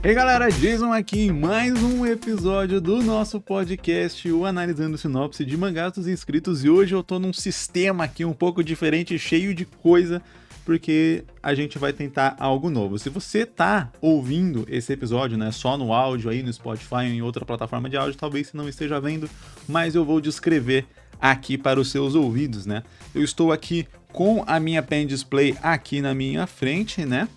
E aí galera, Jason aqui em mais um episódio do nosso podcast, o Analisando Sinopse de Mangás dos Inscritos. E hoje eu tô num sistema aqui um pouco diferente, cheio de coisa, porque a gente vai tentar algo novo. Se você tá ouvindo esse episódio, né, só no áudio aí no Spotify ou em outra plataforma de áudio, talvez você não esteja vendo, mas eu vou descrever aqui para os seus ouvidos, né? Eu estou aqui com a minha pen display aqui na minha frente, né?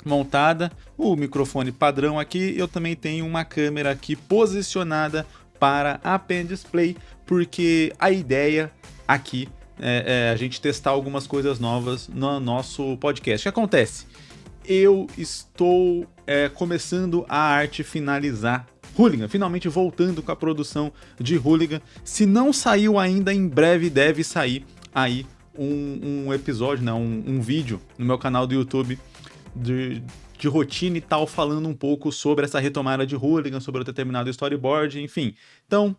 Montada, o microfone padrão aqui, eu também tenho uma câmera aqui posicionada para a pen display, porque a ideia aqui é a gente testar algumas coisas novas no nosso podcast. O que acontece? Eu estou começando a arte finalizar Hooligan, finalmente voltando com a produção de Hooligan. Se não saiu ainda, em breve deve sair aí um episódio, né, um vídeo no meu canal do YouTube de rotina e tal, falando um pouco sobre essa retomada de Hooligan, sobre o determinado storyboard, enfim. Então,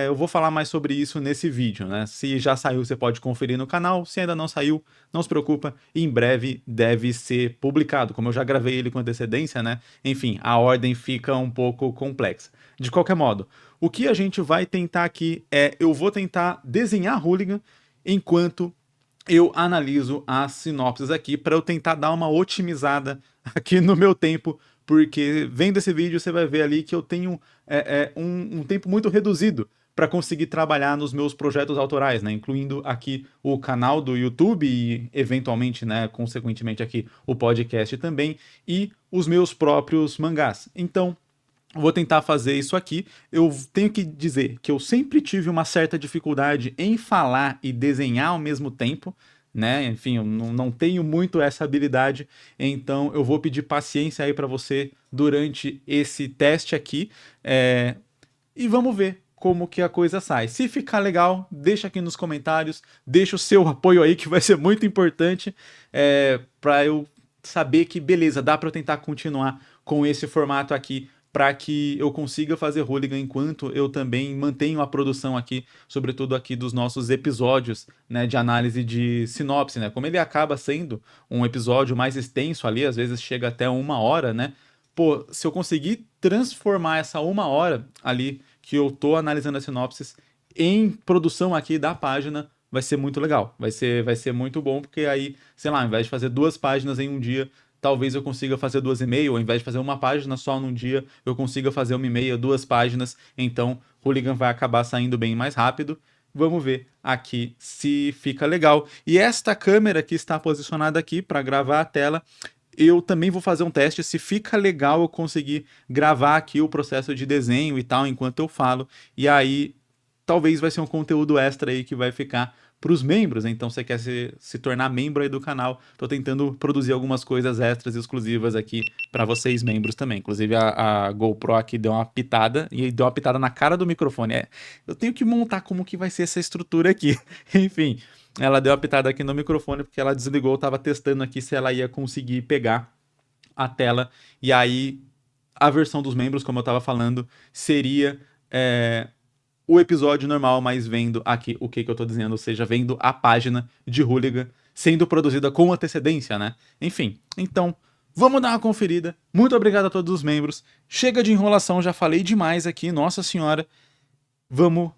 eu vou falar mais sobre isso nesse vídeo, né? Se já saiu, você pode conferir no canal. Se ainda não saiu, não se preocupa, em breve deve ser publicado. Como eu já gravei ele com antecedência, né? Enfim, a ordem fica um pouco complexa. De qualquer modo, o que a gente vai tentar aqui eu vou tentar desenhar Hooligan enquanto eu analiso as sinopses aqui para eu tentar dar uma otimizada aqui no meu tempo, porque vendo esse vídeo você vai ver ali que eu tenho um tempo muito reduzido para conseguir trabalhar nos meus projetos autorais, né, incluindo aqui o canal do YouTube e eventualmente, né, consequentemente aqui o podcast também e os meus próprios mangás. Então, vou tentar fazer isso aqui. Eu tenho que dizer que eu sempre tive uma certa dificuldade em falar e desenhar ao mesmo tempo, né? Enfim, eu não tenho muito essa habilidade, então eu vou pedir paciência aí para você durante esse teste aqui, e vamos ver como que a coisa sai. Se ficar legal, deixa aqui nos comentários, deixa o seu apoio aí, que vai ser muito importante, para eu saber que, beleza, dá para eu tentar continuar com esse formato aqui, para que eu consiga fazer Hooligan enquanto eu também mantenho a produção aqui, sobretudo aqui dos nossos episódios, né, de análise de sinopse, né? Como ele acaba sendo um episódio mais extenso ali, às vezes chega até 1 hora, né? Pô, se eu conseguir transformar essa 1 hora ali que eu tô analisando as sinopses em produção aqui da página, vai ser muito legal. Vai ser muito bom, porque aí, sei lá, ao invés de fazer 2 páginas em um dia, talvez eu consiga fazer 2,5, ou ao invés de fazer uma página só num dia, eu consiga fazer 1,5, 2 páginas, então Hooligan vai acabar saindo bem mais rápido. Vamos ver aqui se fica legal. E esta câmera que está posicionada aqui para gravar a tela, eu também vou fazer um teste, se fica legal eu conseguir gravar aqui o processo de desenho e tal, enquanto eu falo, e aí talvez vai ser um conteúdo extra aí que vai ficar para os membros, né? Então você quer se tornar membro aí do canal, tô tentando produzir algumas coisas extras exclusivas aqui para vocês membros também. Inclusive a GoPro aqui deu uma pitada, e deu uma pitada na cara do microfone. Eu tenho que montar como que vai ser essa estrutura aqui. Enfim, ela deu uma pitada aqui no microfone porque ela desligou, eu tava testando aqui se ela ia conseguir pegar a tela, e aí a versão dos membros, como eu tava falando, seria o episódio normal, mas vendo aqui o que eu tô dizendo, ou seja, vendo a página de Hooligan sendo produzida com antecedência, né? Enfim, então, vamos dar uma conferida. Muito obrigado a todos os membros. Chega de enrolação, já falei demais aqui, nossa senhora. Vamos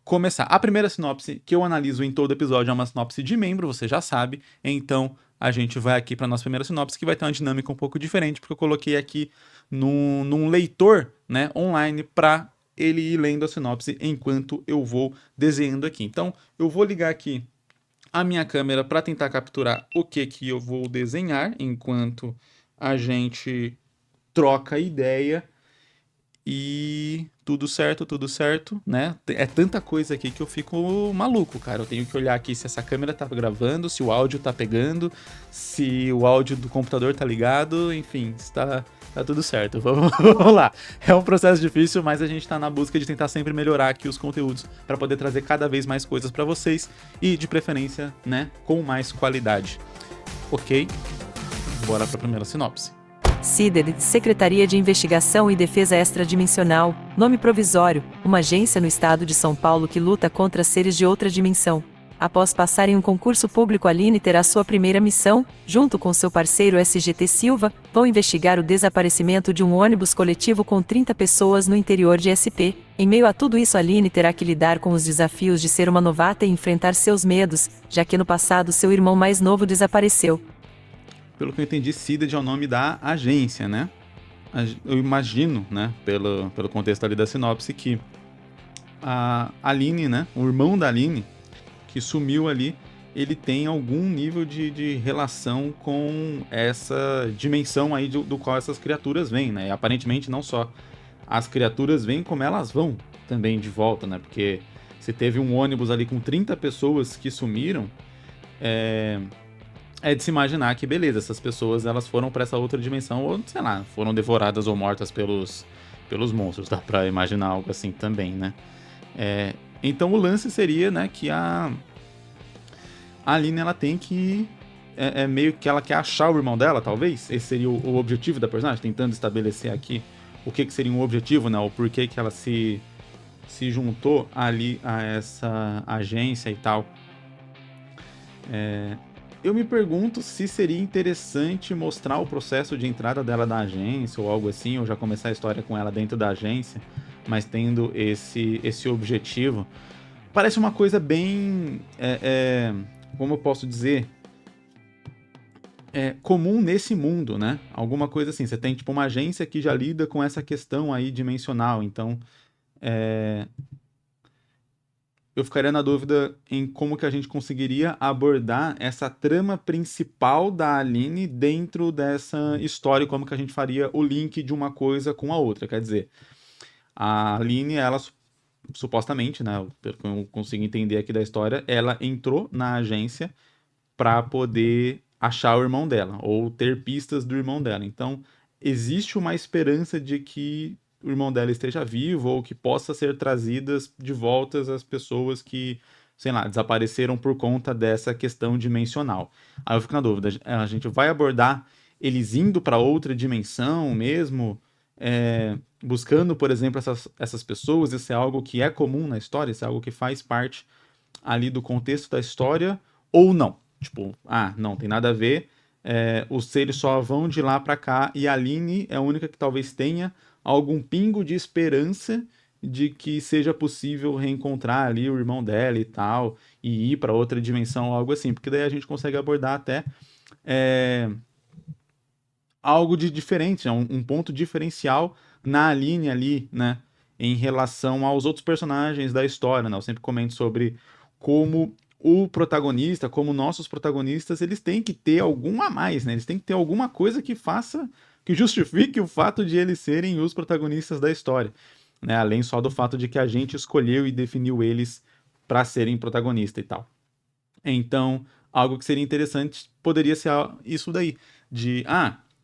começar. A primeira sinopse que eu analiso em todo episódio é uma sinopse de membro, você já sabe. Então, a gente vai aqui para nossa primeira sinopse, que vai ter uma dinâmica um pouco diferente, porque eu coloquei aqui num leitor, né, online, para ele ir lendo a sinopse enquanto eu vou desenhando aqui. Então, eu vou ligar aqui a minha câmera para tentar capturar o que eu vou desenhar enquanto a gente troca ideia. E tudo certo, né? É tanta coisa aqui que eu fico maluco, cara. Eu tenho que olhar aqui se essa câmera tá gravando, se o áudio tá pegando, se o áudio do computador tá ligado, enfim, tá tudo certo. Vamos lá. É um processo difícil, mas a gente tá na busca de tentar sempre melhorar aqui os conteúdos para poder trazer cada vez mais coisas para vocês e, de preferência, né, com mais qualidade. Ok? Bora pra primeira sinopse. CIDED, Secretaria de Investigação e Defesa Extradimensional, nome provisório, uma agência no estado de São Paulo que luta contra seres de outra dimensão. Após passar em um concurso público, Aline terá sua primeira missão. Junto com seu parceiro SGT Silva, vão investigar o desaparecimento de um ônibus coletivo com 30 pessoas no interior de SP. Em meio a tudo isso, Aline terá que lidar com os desafios de ser uma novata e enfrentar seus medos, já que no passado seu irmão mais novo desapareceu. Pelo que eu entendi, Seeded é o nome da agência, né? Eu imagino, né, pelo contexto ali da sinopse, que a Aline, né, o irmão da Aline, que sumiu ali, ele tem algum nível de relação com essa dimensão aí do qual essas criaturas vêm, né? E aparentemente não só as criaturas vêm, como elas vão também de volta, né? Porque se teve um ônibus ali com 30 pessoas que sumiram, é de se imaginar que, beleza, essas pessoas elas foram para essa outra dimensão, ou sei lá, foram devoradas ou mortas pelos monstros, dá pra imaginar algo assim também, né? Então o lance seria, né, que a Aline ela tem que meio que ela quer achar o irmão dela, talvez. Esse seria o objetivo da personagem, tentando estabelecer aqui o que seria um objetivo, né, o porquê que ela se juntou ali a essa agência e tal. Eu me pergunto se seria interessante mostrar o processo de entrada dela na agência ou algo assim, ou já começar a história com ela dentro da agência, mas tendo esse objetivo. Parece uma coisa bem, como eu posso dizer, comum nesse mundo, né? Alguma coisa assim, você tem tipo uma agência que já lida com essa questão aí dimensional, então eu ficaria na dúvida em como que a gente conseguiria abordar essa trama principal da Aline dentro dessa história, como que a gente faria o link de uma coisa com a outra, quer dizer... A Aline, ela supostamente, né, pelo que eu consigo entender aqui da história, ela entrou na agência para poder achar o irmão dela, ou ter pistas do irmão dela. Então, existe uma esperança de que o irmão dela esteja vivo, ou que possa ser trazidas de volta as pessoas que, sei lá, desapareceram por conta dessa questão dimensional. Aí eu fico na dúvida, a gente vai abordar eles indo para outra dimensão mesmo, buscando, por exemplo, essas pessoas, isso é algo que é comum na história, isso é algo que faz parte ali do contexto da história, ou não. Tipo, não, tem nada a ver, os seres só vão de lá para cá, e a Aline é a única que talvez tenha algum pingo de esperança de que seja possível reencontrar ali o irmão dela e tal, e ir para outra dimensão, algo assim, porque daí a gente consegue abordar até algo de diferente, né? Um ponto diferencial na Aline ali, né, em relação aos outros personagens da história, né? Eu sempre comento sobre como o protagonista, como nossos protagonistas, eles têm que ter algum a mais, né? Eles têm que ter alguma coisa que faça, que justifique o fato de eles serem os protagonistas da história, né? Além só do fato de que a gente escolheu e definiu eles para serem protagonistas e tal. Então, algo que seria interessante poderia ser isso daí, de,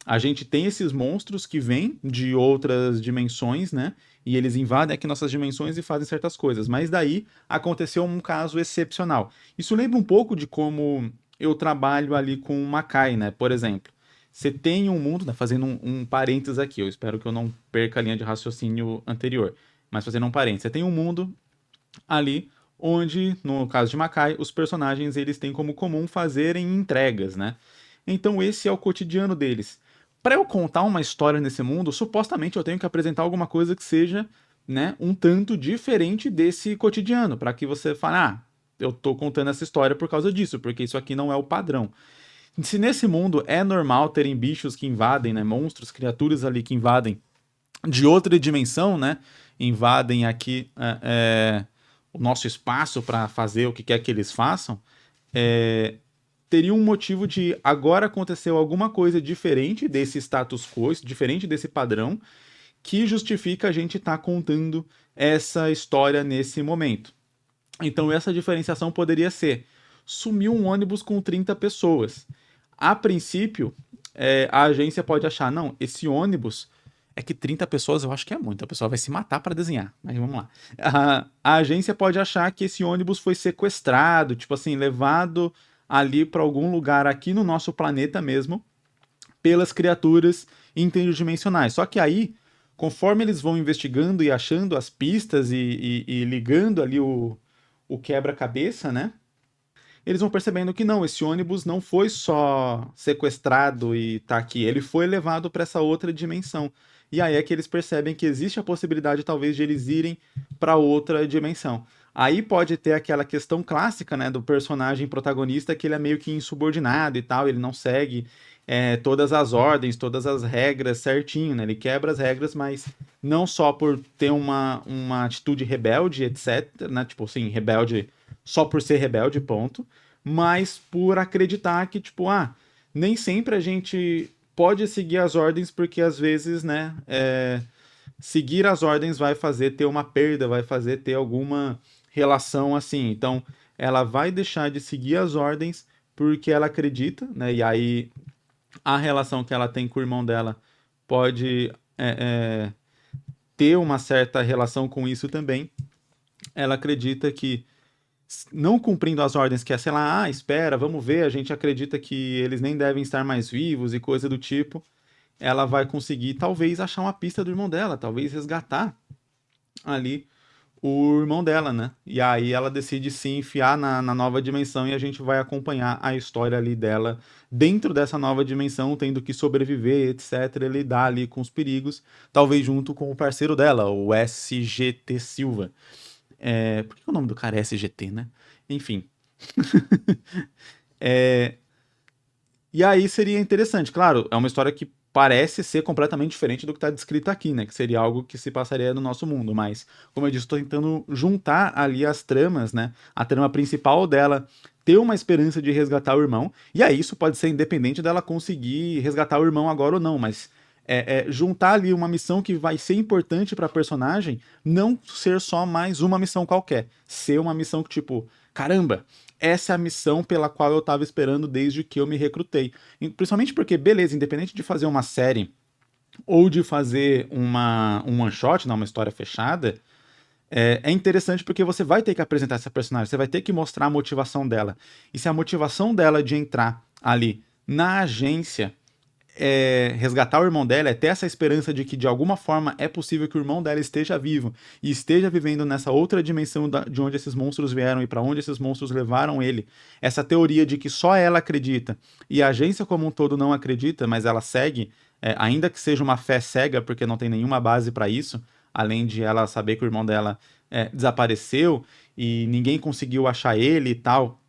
a gente tem esses monstros que vêm de outras dimensões, né? E eles invadem aqui nossas dimensões e fazem certas coisas. Mas daí aconteceu um caso excepcional. Isso lembra um pouco de como eu trabalho ali com o Makai, né? Por exemplo, você tem um mundo, né? Fazendo um parênteses aqui, eu espero que eu não perca a linha de raciocínio anterior. Mas fazendo um parênteses, você tem um mundo ali onde, no caso de Makai, os personagens eles têm como comum fazerem entregas, né? Então esse é o cotidiano deles. Para eu contar uma história nesse mundo, supostamente eu tenho que apresentar alguma coisa que seja, né, um tanto diferente desse cotidiano, para que você fale, eu tô contando essa história por causa disso, porque isso aqui não é o padrão. Se nesse mundo é normal terem bichos que invadem, né, monstros, criaturas ali que invadem de outra dimensão, né, invadem aqui o nosso espaço para fazer o que quer que eles façam, teria um motivo de agora aconteceu alguma coisa diferente desse status quo, diferente desse padrão, que justifica a gente estar contando essa história nesse momento. Então essa diferenciação poderia ser, sumiu um ônibus com 30 pessoas. A princípio, a agência pode achar, não, esse ônibus, é que 30 pessoas eu acho que é muito, a pessoa vai se matar para desenhar, mas vamos lá. A agência pode achar que esse ônibus foi sequestrado, tipo assim, levado ali para algum lugar aqui no nosso planeta mesmo, pelas criaturas interdimensionais. Só que aí, conforme eles vão investigando e achando as pistas e ligando ali o quebra-cabeça, né? eles vão percebendo que não, esse ônibus não foi só sequestrado e tá aqui, ele foi levado para essa outra dimensão. E aí é que eles percebem que existe a possibilidade, talvez, de eles irem para outra dimensão. Aí pode ter aquela questão clássica, né, do personagem protagonista, que ele é meio que insubordinado e tal, ele não segue todas as ordens, todas as regras certinho, né? Ele quebra as regras, mas não só por ter uma atitude rebelde, etc, né? Tipo assim, rebelde só por ser rebelde, ponto, mas por acreditar que, tipo, nem sempre a gente pode seguir as ordens, porque às vezes, né, seguir as ordens vai fazer ter uma perda, vai fazer ter alguma relação assim. Então, ela vai deixar de seguir as ordens porque ela acredita, né? E aí a relação que ela tem com o irmão dela pode ter uma certa relação com isso também. Ela acredita que, não cumprindo as ordens, que é, sei lá, espera, vamos ver, a gente acredita que eles nem devem estar mais vivos e coisa do tipo, ela vai conseguir talvez achar uma pista do irmão dela, talvez resgatar ali o irmão dela, né? E aí ela decide se enfiar na nova dimensão e a gente vai acompanhar a história ali dela dentro dessa nova dimensão, tendo que sobreviver, etc, lidar ali com os perigos, talvez junto com o parceiro dela, o SGT Silva. Por que o nome do cara é SGT, né? Enfim. E aí seria interessante, claro, é uma história que parece ser completamente diferente do que está descrito aqui, né? Que seria algo que se passaria no nosso mundo, mas, como eu disse, estou tentando juntar ali as tramas, né? A trama principal dela ter uma esperança de resgatar o irmão, e aí isso pode ser independente dela conseguir resgatar o irmão agora ou não, mas juntar ali uma missão que vai ser importante para a personagem, não ser só mais uma missão qualquer, ser uma missão que, tipo, caramba, essa é a missão pela qual eu estava esperando desde que eu me recrutei. Principalmente porque, beleza, independente de fazer uma série ou de fazer um one shot, uma história fechada, é interessante porque você vai ter que apresentar essa personagem, você vai ter que mostrar a motivação dela. E se a motivação dela de entrar ali na agência resgatar o irmão dela, ter essa esperança de que de alguma forma é possível que o irmão dela esteja vivo e esteja vivendo nessa outra dimensão de onde esses monstros vieram e para onde esses monstros levaram ele. Essa teoria de que só ela acredita e a agência como um todo não acredita, mas ela segue, ainda que seja uma fé cega, porque não tem nenhuma base para isso, além de ela saber que o irmão dela desapareceu e ninguém conseguiu achar ele e tal,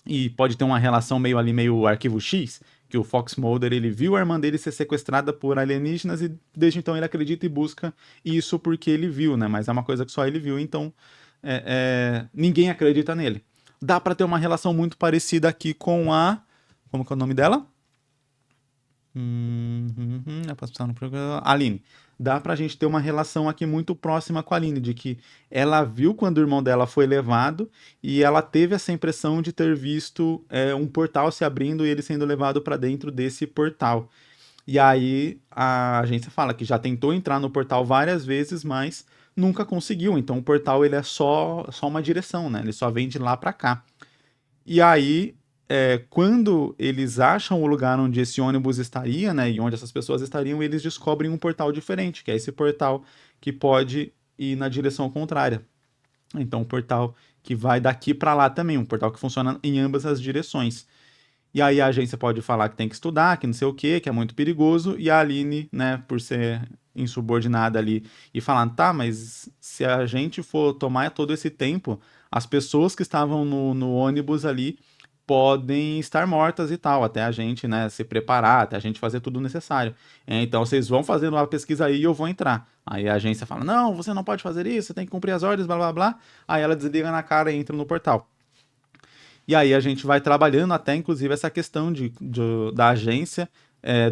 e pode ter uma relação meio ali, meio Arquivo X, que o Fox Mulder, ele viu a irmã dele ser sequestrada por alienígenas e desde então ele acredita e busca isso porque ele viu, né? Mas é uma coisa que só ele viu, então ninguém acredita nele. Dá pra ter uma relação muito parecida aqui com a... Como que é o nome dela? Eu posso pensar no programa. Aline. Dá pra gente ter uma relação aqui muito próxima com a Aline, de que ela viu quando o irmão dela foi levado e ela teve essa impressão de ter visto um portal se abrindo e ele sendo levado pra dentro desse portal. E aí a agência fala que já tentou entrar no portal várias vezes, mas nunca conseguiu. Então o portal ele é só uma direção, né? Ele só vem de lá pra cá. E aí, quando eles acham o lugar onde esse ônibus estaria, né, e onde essas pessoas estariam, eles descobrem um portal diferente, que é esse portal que pode ir na direção contrária. Então, um portal que vai daqui para lá também, um portal que funciona em ambas as direções. E aí a agência pode falar que tem que estudar, que não sei o quê, que é muito perigoso, e a Aline, né, por ser insubordinada ali, e falar, tá, mas se a gente for tomar todo esse tempo, as pessoas que estavam no ônibus ali podem estar mortas e tal, até a gente, né, se preparar, até a gente fazer tudo necessário. Então vocês vão fazendo uma pesquisa aí e eu vou entrar. Aí a agência fala, não, você não pode fazer isso, você tem que cumprir as ordens, blá blá blá. Aí ela desliga na cara e entra no portal. E aí a gente vai trabalhando até, inclusive, essa questão da agência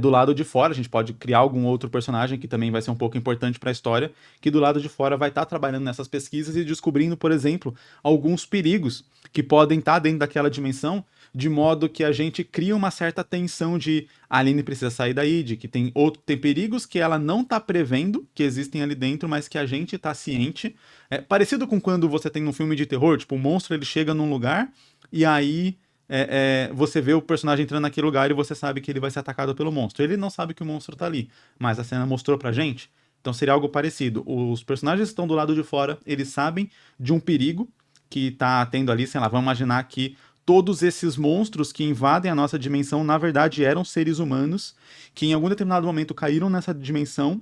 do lado de fora. A gente pode criar algum outro personagem que também vai ser um pouco importante para a história, que do lado de fora vai estar trabalhando nessas pesquisas e descobrindo, por exemplo, alguns perigos que podem estar dentro daquela dimensão, de modo que a gente cria uma certa tensão de a Aline precisa sair daí, de que tem perigos que ela não está prevendo, que existem ali dentro, mas que a gente está ciente. Parecido com quando você tem um filme de terror, tipo, o monstro ele chega num lugar e aí você vê o personagem entrando naquele lugar e você sabe que ele vai ser atacado pelo monstro. Ele não sabe que o monstro tá ali, mas a cena mostrou pra gente. Então seria algo parecido. Os personagens que estão do lado de fora, eles sabem de um perigo que tá tendo ali, sei lá, vamos imaginar que todos esses monstros que invadem a nossa dimensão, na verdade, eram seres humanos que em algum determinado momento caíram nessa dimensão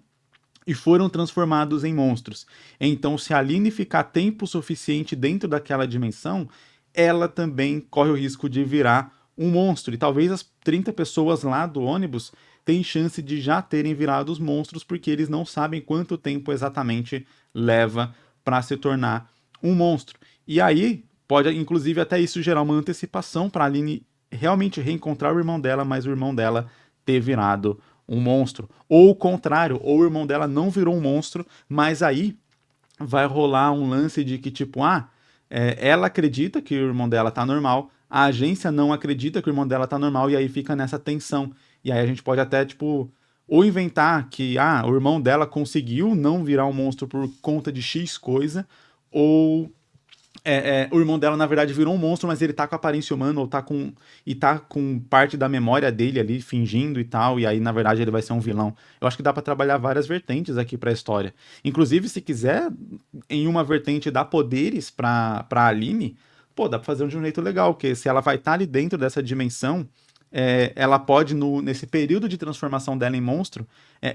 e foram transformados em monstros. Então, se a Aline ficar tempo suficiente dentro daquela dimensão, ela também corre o risco de virar um monstro. E talvez as 30 pessoas lá do ônibus tenham chance de já terem virado os monstros, porque eles não sabem quanto tempo exatamente leva para se tornar um monstro. E aí, pode inclusive até isso gerar uma antecipação para a Aline realmente reencontrar o irmão dela, mas o irmão dela ter virado um monstro. Ou o contrário, ou o irmão dela não virou um monstro, mas aí vai rolar um lance de que, tipo, ela acredita que o irmão dela tá normal, a agência não acredita que o irmão dela tá normal, e aí fica nessa tensão. E aí a gente pode até, tipo, ou inventar que, o irmão dela conseguiu não virar um monstro por conta de X coisa, ou o irmão dela, na verdade, virou um monstro, mas ele tá com aparência humana, ou tá com parte da memória dele ali, fingindo e tal, e aí, na verdade, ele vai ser um vilão. Eu acho que dá pra trabalhar várias vertentes aqui pra história. Inclusive, se quiser, em uma vertente dar poderes pra Aline, pô, dá pra fazer de um jeito legal, porque se ela vai estar ali dentro dessa dimensão, ela pode, nesse período de transformação dela em monstro,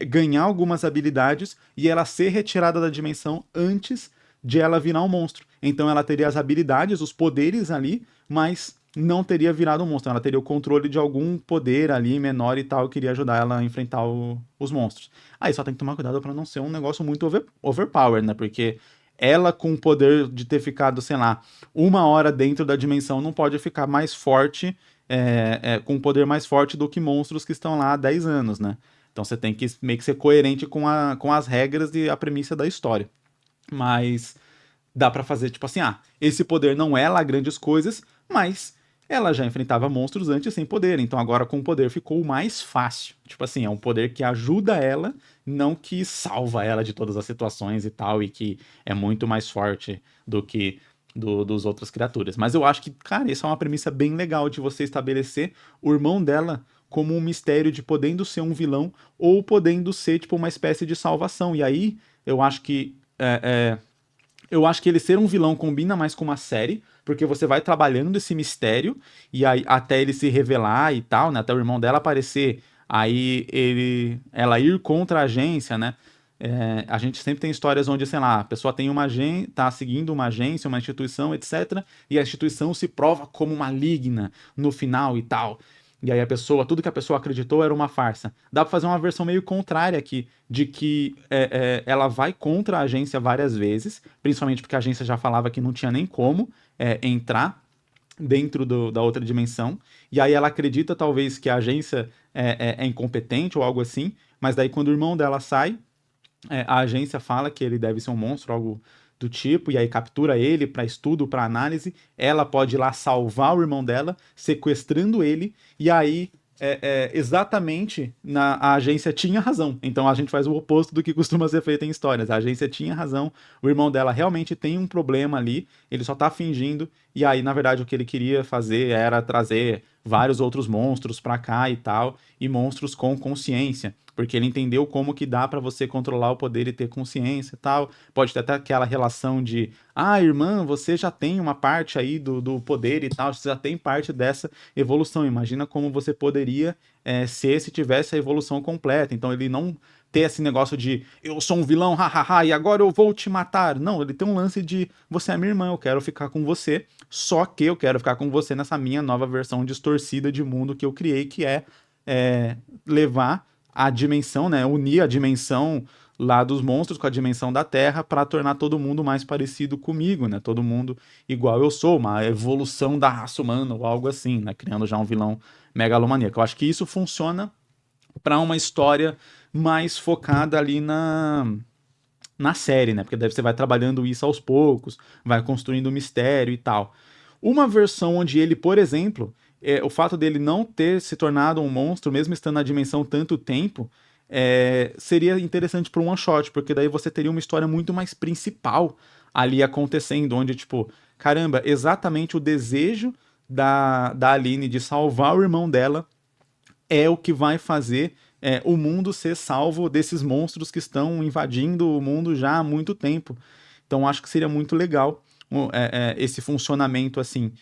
ganhar algumas habilidades e ela ser retirada da dimensão antes de ela virar um monstro. Então ela teria as habilidades, os poderes ali, mas não teria virado um monstro. Ela teria o controle de algum poder ali menor e tal, que iria ajudar ela a enfrentar os monstros. Aí só tem que tomar cuidado para não ser um negócio muito overpower, né? Porque ela, com o poder de ter ficado, sei lá, 1 hora dentro da dimensão, não pode ficar mais forte, com um poder mais forte do que monstros que estão lá há 10 anos, né? Então você tem que meio que ser coerente com as regras e a premissa da história. Mas dá pra fazer, tipo assim, esse poder não é lá grandes coisas, mas ela já enfrentava monstros antes sem poder, então agora com o poder ficou mais fácil. Tipo assim, é um poder que ajuda ela, não que salva ela de todas as situações e tal, e que é muito mais forte do que dos outras criaturas. Mas eu acho que, cara, isso é uma premissa bem legal de você estabelecer o irmão dela como um mistério de podendo ser um vilão ou podendo ser, tipo, uma espécie de salvação. E aí, eu acho que ele ser um vilão combina mais com uma série, porque você vai trabalhando esse mistério, e aí até ele se revelar e tal, né? Até o irmão dela aparecer, aí ela ir contra a agência, né? A gente sempre tem histórias onde, sei lá, a pessoa tem tá seguindo uma agência, uma instituição, etc., e a instituição se prova como maligna no final e tal. E aí tudo que a pessoa acreditou era uma farsa. Dá pra fazer uma versão meio contrária aqui, de que ela vai contra a agência várias vezes, principalmente porque a agência já falava que não tinha nem como entrar dentro da outra dimensão, e aí ela acredita talvez que a agência é incompetente ou algo assim, mas daí quando o irmão dela sai, a agência fala que ele deve ser um monstro, algo do tipo, e aí captura ele para estudo, para análise. Ela pode ir lá salvar o irmão dela, sequestrando ele, e aí exatamente a agência tinha razão. Então a gente faz o oposto do que costuma ser feito em histórias. A agência tinha razão, o irmão dela realmente tem um problema ali, ele só tá fingindo, e aí na verdade o que ele queria fazer era trazer vários outros monstros pra cá e tal, e monstros com consciência, porque ele entendeu como que dá pra você controlar o poder e ter consciência e tal. Pode ter até aquela relação de, irmã, você já tem uma parte aí do poder e tal, você já tem parte dessa evolução, imagina como você poderia ser se tivesse a evolução completa. Então ele não ter esse negócio de eu sou um vilão, hahaha, e agora eu vou te matar. Não, ele tem um lance de você é minha irmã, eu quero ficar com você, só que eu quero ficar com você nessa minha nova versão distorcida de mundo que eu criei, que levar a dimensão, né, unir a dimensão lá dos monstros com a dimensão da Terra para tornar todo mundo mais parecido comigo, né, todo mundo igual eu sou, uma evolução da raça humana ou algo assim, né, criando já um vilão megalomaníaco. Eu acho que isso funciona para uma história mais focada ali na série, né? Porque daí você vai trabalhando isso aos poucos, vai construindo um mistério e tal. Uma versão onde ele, por exemplo, o fato dele não ter se tornado um monstro, mesmo estando na dimensão tanto tempo, seria interessante para um one shot, porque daí você teria uma história muito mais principal ali acontecendo, onde, tipo, caramba, exatamente o desejo da Aline de salvar o irmão dela é o que vai fazer o mundo ser salvo desses monstros que estão invadindo o mundo já há muito tempo. Então acho que seria muito legal esse funcionamento assim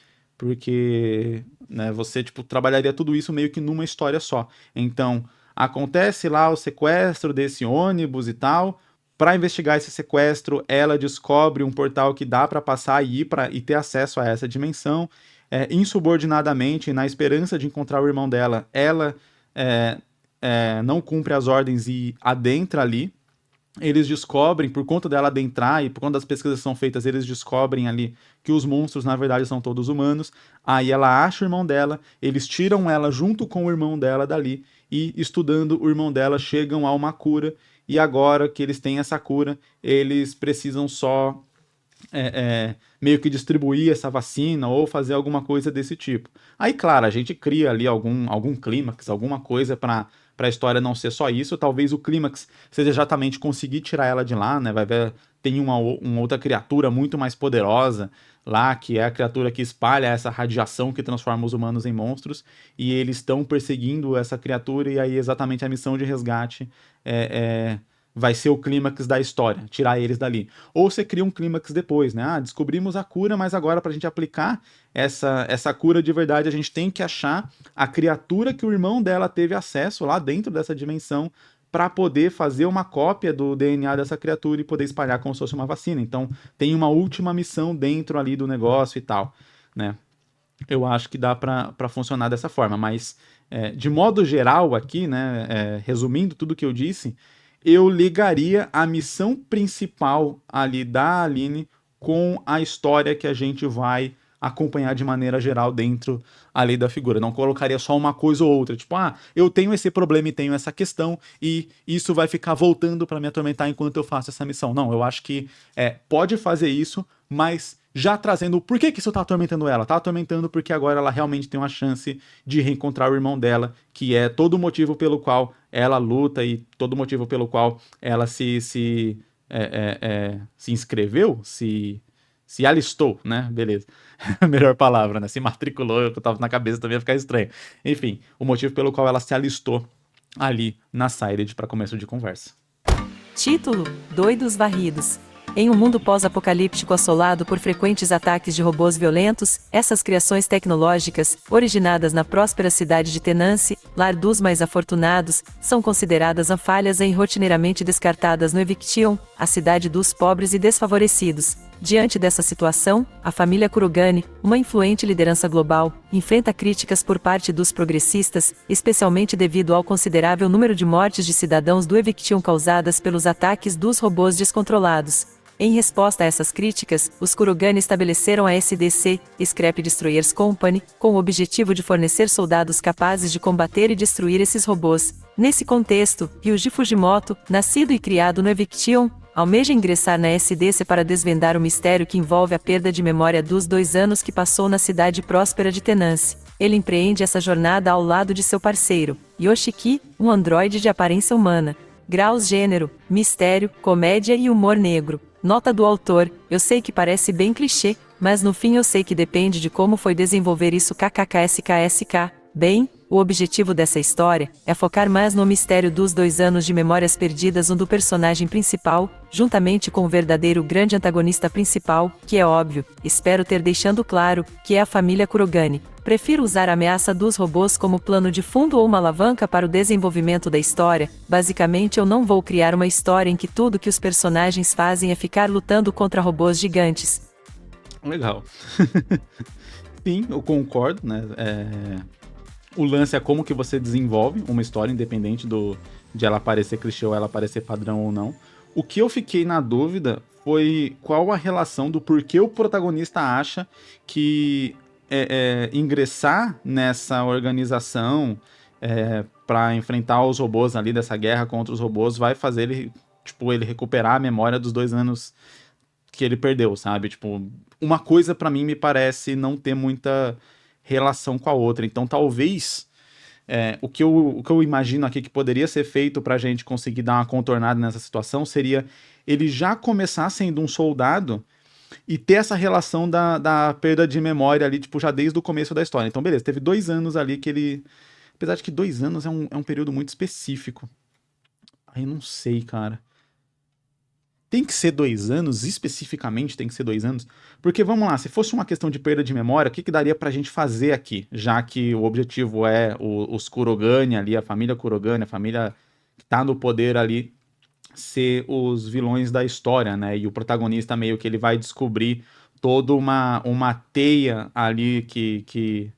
porque, né, você, tipo, trabalharia tudo isso meio que numa história só. Então, acontece lá o sequestro desse ônibus e tal. Para investigar esse sequestro, ela descobre um portal que dá para passar e ir e ter acesso a essa dimensão. Insubordinadamente, na esperança de encontrar o irmão dela, ela é, não cumpre as ordens e adentra ali. Eles descobrem, por conta dela adentrar e por conta das pesquisas que são feitas, eles descobrem ali que os monstros, na verdade, são todos humanos. Aí ela acha o irmão dela, eles tiram ela junto com o irmão dela dali, e estudando o irmão dela, chegam a uma cura, e agora que eles têm essa cura, eles precisam só meio que distribuir essa vacina ou fazer alguma coisa desse tipo. Aí, claro, a gente cria ali algum clímax, alguma coisa para a história não ser só isso. Talvez o clímax seja exatamente conseguir tirar ela de lá, né? Vai ver, tem uma outra criatura muito mais poderosa lá, que é a criatura que espalha essa radiação que transforma os humanos em monstros, e eles estão perseguindo essa criatura, e aí exatamente a missão de resgate vai ser o clímax da história, tirar eles dali. Ou você cria um clímax depois, né? Ah, descobrimos a cura, mas agora pra gente aplicar essa cura de verdade, a gente tem que achar a criatura que o irmão dela teve acesso lá dentro dessa dimensão para poder fazer uma cópia do DNA dessa criatura e poder espalhar como se fosse uma vacina. Então, tem uma última missão dentro ali do negócio e tal, né? Eu acho que dá para funcionar dessa forma, mas de modo geral aqui, né, resumindo tudo que eu disse, eu ligaria a missão principal ali da Aline com a história que a gente vai acompanhar de maneira geral dentro ali da figura. Não colocaria só uma coisa ou outra, tipo, eu tenho esse problema e tenho essa questão e isso vai ficar voltando para me atormentar enquanto eu faço essa missão. Não, eu acho que pode fazer isso, mas já trazendo por que isso tá atormentando ela. Tá atormentando porque agora ela realmente tem uma chance de reencontrar o irmão dela, que é todo o motivo pelo qual ela luta e todo o motivo pelo qual ela se inscreveu, se alistou, né? Beleza. Melhor palavra, né? Se matriculou, eu tava na cabeça também ia ficar estranho. Enfim, o motivo pelo qual ela se alistou ali na Sired para começo de conversa. Título: Doidos Varridos. Em um mundo pós-apocalíptico assolado por frequentes ataques de robôs violentos, essas criações tecnológicas, originadas na próspera cidade de Tenance, lar dos mais afortunados, são consideradas falhas e rotineiramente descartadas no Eviction, a cidade dos pobres e desfavorecidos. Diante dessa situação, a família Kurogane, uma influente liderança global, enfrenta críticas por parte dos progressistas, especialmente devido ao considerável número de mortes de cidadãos do Eviction causadas pelos ataques dos robôs descontrolados. Em resposta a essas críticas, os Kurogane estabeleceram a SDC, Scrap Destroyers Company, com o objetivo de fornecer soldados capazes de combater e destruir esses robôs. Nesse contexto, Ryuji Fujimoto, nascido e criado no Eviction, almeja ingressar na SDC para desvendar o mistério que envolve a perda de memória dos 2 anos que passou na cidade próspera de Tenance. Ele empreende essa jornada ao lado de seu parceiro, Yoshiki, um androide de aparência humana. Graus: gênero, mistério, comédia e humor negro. Nota do autor: eu sei que parece bem clichê, mas no fim eu sei que depende de como foi desenvolver isso kkksksk. Bem, o objetivo dessa história é focar mais no mistério dos 2 anos de memórias perdidas do personagem principal, juntamente com o verdadeiro grande antagonista principal, que é óbvio, espero ter deixando claro, que é a família Kurogane. Prefiro usar a ameaça dos robôs como plano de fundo ou uma alavanca para o desenvolvimento da história. Basicamente, eu não vou criar uma história em que tudo que os personagens fazem é ficar lutando contra robôs gigantes. Legal. Sim, eu concordo, né? O lance é como que você desenvolve uma história, independente de ela parecer clichê ou ela parecer padrão ou não. O que eu fiquei na dúvida foi qual a relação do porquê o protagonista acha que ingressar nessa organização para enfrentar os robôs ali dessa guerra contra os robôs vai fazer ele recuperar a memória dos 2 anos que ele perdeu, sabe? Tipo, uma coisa pra mim me parece não ter muita relação com a outra. Então, talvez o que eu imagino aqui que poderia ser feito pra gente conseguir dar uma contornada nessa situação seria ele já começar sendo um soldado e ter essa relação da perda de memória ali, tipo, já desde o começo da história. Então, beleza, teve 2 anos ali que ele... Apesar de que 2 anos é um período muito específico. Aí não sei, cara. tem que ser 2 anos? Especificamente tem que ser 2 anos? Porque, vamos lá, se fosse uma questão de perda de memória, o que daria pra gente fazer aqui? Já que o objetivo é os Kurogane ali, a família Kurogane, a família que tá no poder ali, ser os vilões da história, né? E o protagonista meio que ele vai descobrir toda uma teia ali de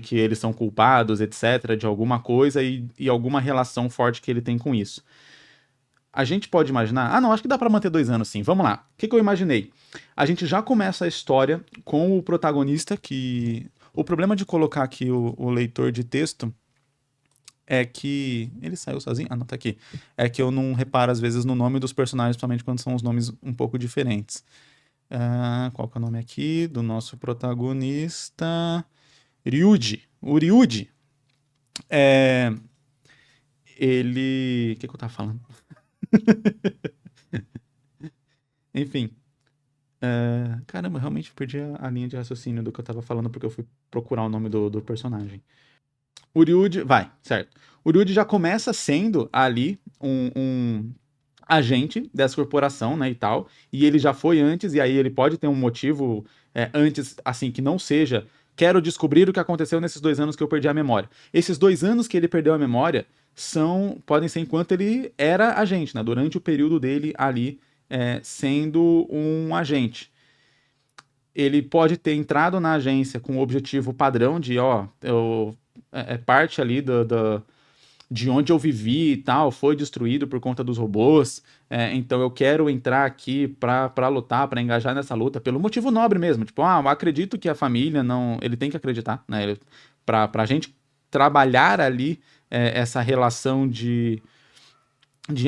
que eles são culpados, etc., de alguma coisa e alguma relação forte que ele tem com isso. A gente pode imaginar... Ah, não, acho que dá pra manter 2 anos, sim. Vamos lá. O que eu imaginei? A gente já começa a história com o protagonista que... O problema de colocar aqui o leitor de texto é que... Ele saiu sozinho? Ah, não, tá aqui. É que eu não reparo, às vezes, no nome dos personagens, principalmente quando são os nomes um pouco diferentes. Qual que é o nome aqui do nosso protagonista? Ryuji. O Ryuji, ele... O que eu tava falando? Enfim. Caramba, eu realmente perdi a linha de raciocínio do que eu tava falando porque eu fui procurar o nome do personagem. O Ryuji... Vai, certo. O Ryuji já começa sendo ali um agente dessa corporação, né, e tal, e ele já foi antes, e aí ele pode ter um motivo antes, assim, que não seja quero descobrir o que aconteceu nesses 2 anos que eu perdi a memória. Esses 2 anos que ele perdeu a memória podem ser enquanto ele era agente, né, durante o período dele ali sendo um agente. Ele pode ter entrado na agência com o objetivo padrão de, parte ali de onde eu vivi e tal, foi destruído por conta dos robôs, então eu quero entrar aqui pra lutar, pra engajar nessa luta, pelo motivo nobre mesmo, tipo, eu acredito que a família não... Ele tem que acreditar, né, pra gente trabalhar ali essa relação de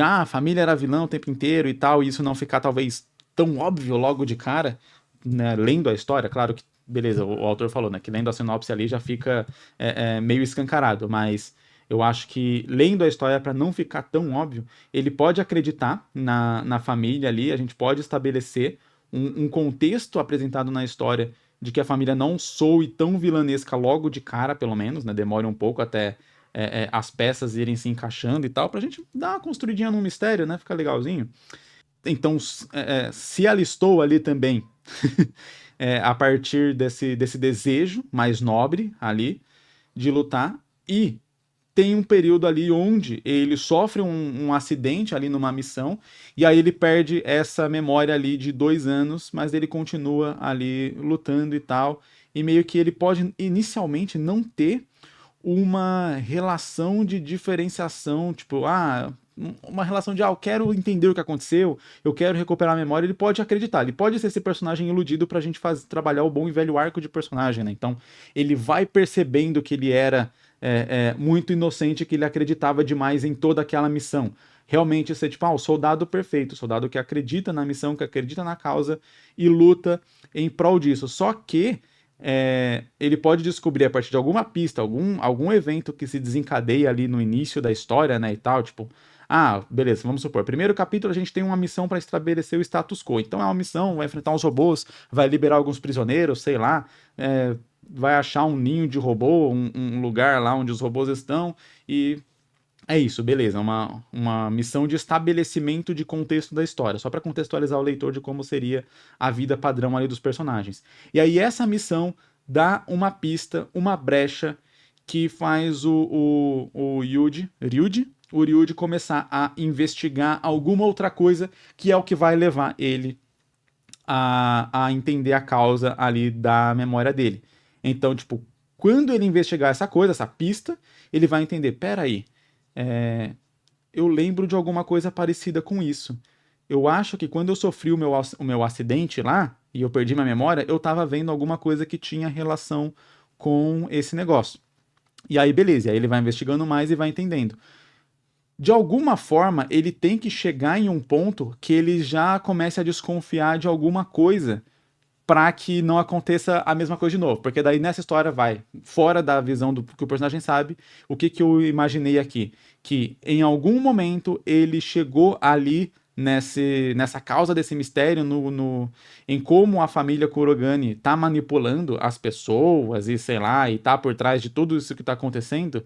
a família era vilã o tempo inteiro e tal, e isso não ficar talvez tão óbvio logo de cara, né, lendo a história, claro que, beleza, o autor falou, né, que lendo a sinopse ali já fica meio escancarado, mas eu acho que lendo a história para não ficar tão óbvio, ele pode acreditar na família ali, a gente pode estabelecer um contexto apresentado na história de que a família não soe tão vilanesca logo de cara, pelo menos, né, demore um pouco até as peças irem se encaixando e tal, pra gente dar uma construidinha num mistério, né, fica legalzinho. Então, se alistou ali também a partir desse desejo mais nobre ali de lutar, e tem um período ali onde ele sofre um acidente ali numa missão, e aí ele perde essa memória ali de 2 anos, mas ele continua ali lutando e tal, e meio que ele pode inicialmente não ter uma relação de diferenciação, tipo, uma relação de, eu quero entender o que aconteceu, eu quero recuperar a memória. Ele pode acreditar, ele pode ser esse personagem iludido pra gente trabalhar o bom e velho arco de personagem, né? Então, ele vai percebendo que ele era muito inocente, que ele acreditava demais em toda aquela missão. Realmente ser tipo, o soldado perfeito, o soldado que acredita na missão, que acredita na causa e luta em prol disso. Só que ele pode descobrir a partir de alguma pista, algum evento que se desencadeia ali no início da história, né, e tal, tipo, beleza, vamos supor, primeiro capítulo a gente tem uma missão para estabelecer o status quo, então é uma missão, vai enfrentar uns robôs, vai liberar alguns prisioneiros, sei lá, vai achar um ninho de robô, um lugar lá onde os robôs estão, e é isso, beleza, uma missão de estabelecimento de contexto da história, só para contextualizar o leitor de como seria a vida padrão ali dos personagens. E aí essa missão dá uma pista, uma brecha, que faz o Ryuji começar a investigar alguma outra coisa, que é o que vai levar ele a entender a causa ali da memória dele. Então, tipo, quando ele investigar essa coisa, essa pista, ele vai entender, peraí, eu lembro de alguma coisa parecida com isso. Eu acho que quando eu sofri o meu acidente lá, e eu perdi minha memória, eu tava vendo alguma coisa que tinha relação com esse negócio. E aí, beleza, aí ele vai investigando mais e vai entendendo. De alguma forma, ele tem que chegar em um ponto que ele já comece a desconfiar de alguma coisa para que não aconteça a mesma coisa de novo. Porque daí nessa história vai, fora da visão do que o personagem sabe, o que eu imaginei aqui? Que em algum momento ele chegou ali nessa causa desse mistério, em como a família Kurogane tá manipulando as pessoas e sei lá, e tá por trás de tudo isso que tá acontecendo,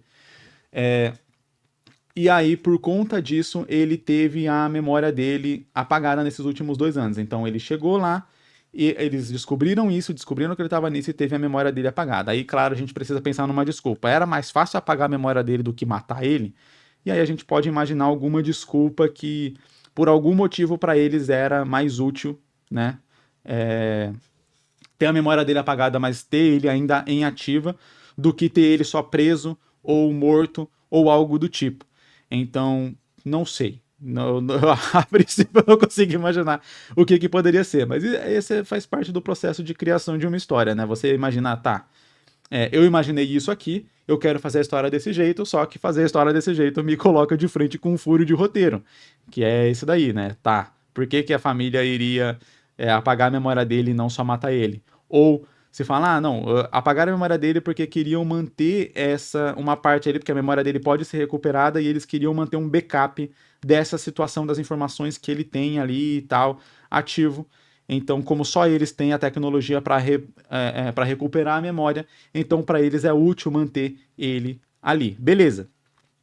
E aí, por conta disso, ele teve a memória dele apagada nesses últimos 2 anos. Então, ele chegou lá e eles descobriram isso, descobriram que ele estava nisso e teve a memória dele apagada. Aí, claro, a gente precisa pensar numa desculpa. Era mais fácil apagar a memória dele do que matar ele? E aí a gente pode imaginar alguma desculpa que, por algum motivo, para eles era mais útil, né? Ter a memória dele apagada, mas ter ele ainda em ativa, do que ter ele só preso ou morto ou algo do tipo. Então, não sei. A princípio eu não consigo imaginar o que poderia ser, mas esse faz parte do processo de criação de uma história, né? Você imaginar, tá, eu imaginei isso aqui, eu quero fazer a história desse jeito, só que fazer a história desse jeito me coloca de frente com um furo de roteiro, que é esse daí, né? Tá, por que a família iria apagar a memória dele e não só matar ele? Ou se fala, não, apagaram a memória dele porque queriam manter uma parte ali, porque a memória dele pode ser recuperada e eles queriam manter um backup dessa situação das informações que ele tem ali e tal, ativo. Então, como só eles têm a tecnologia para recuperar a memória, então para eles é útil manter ele ali. Beleza.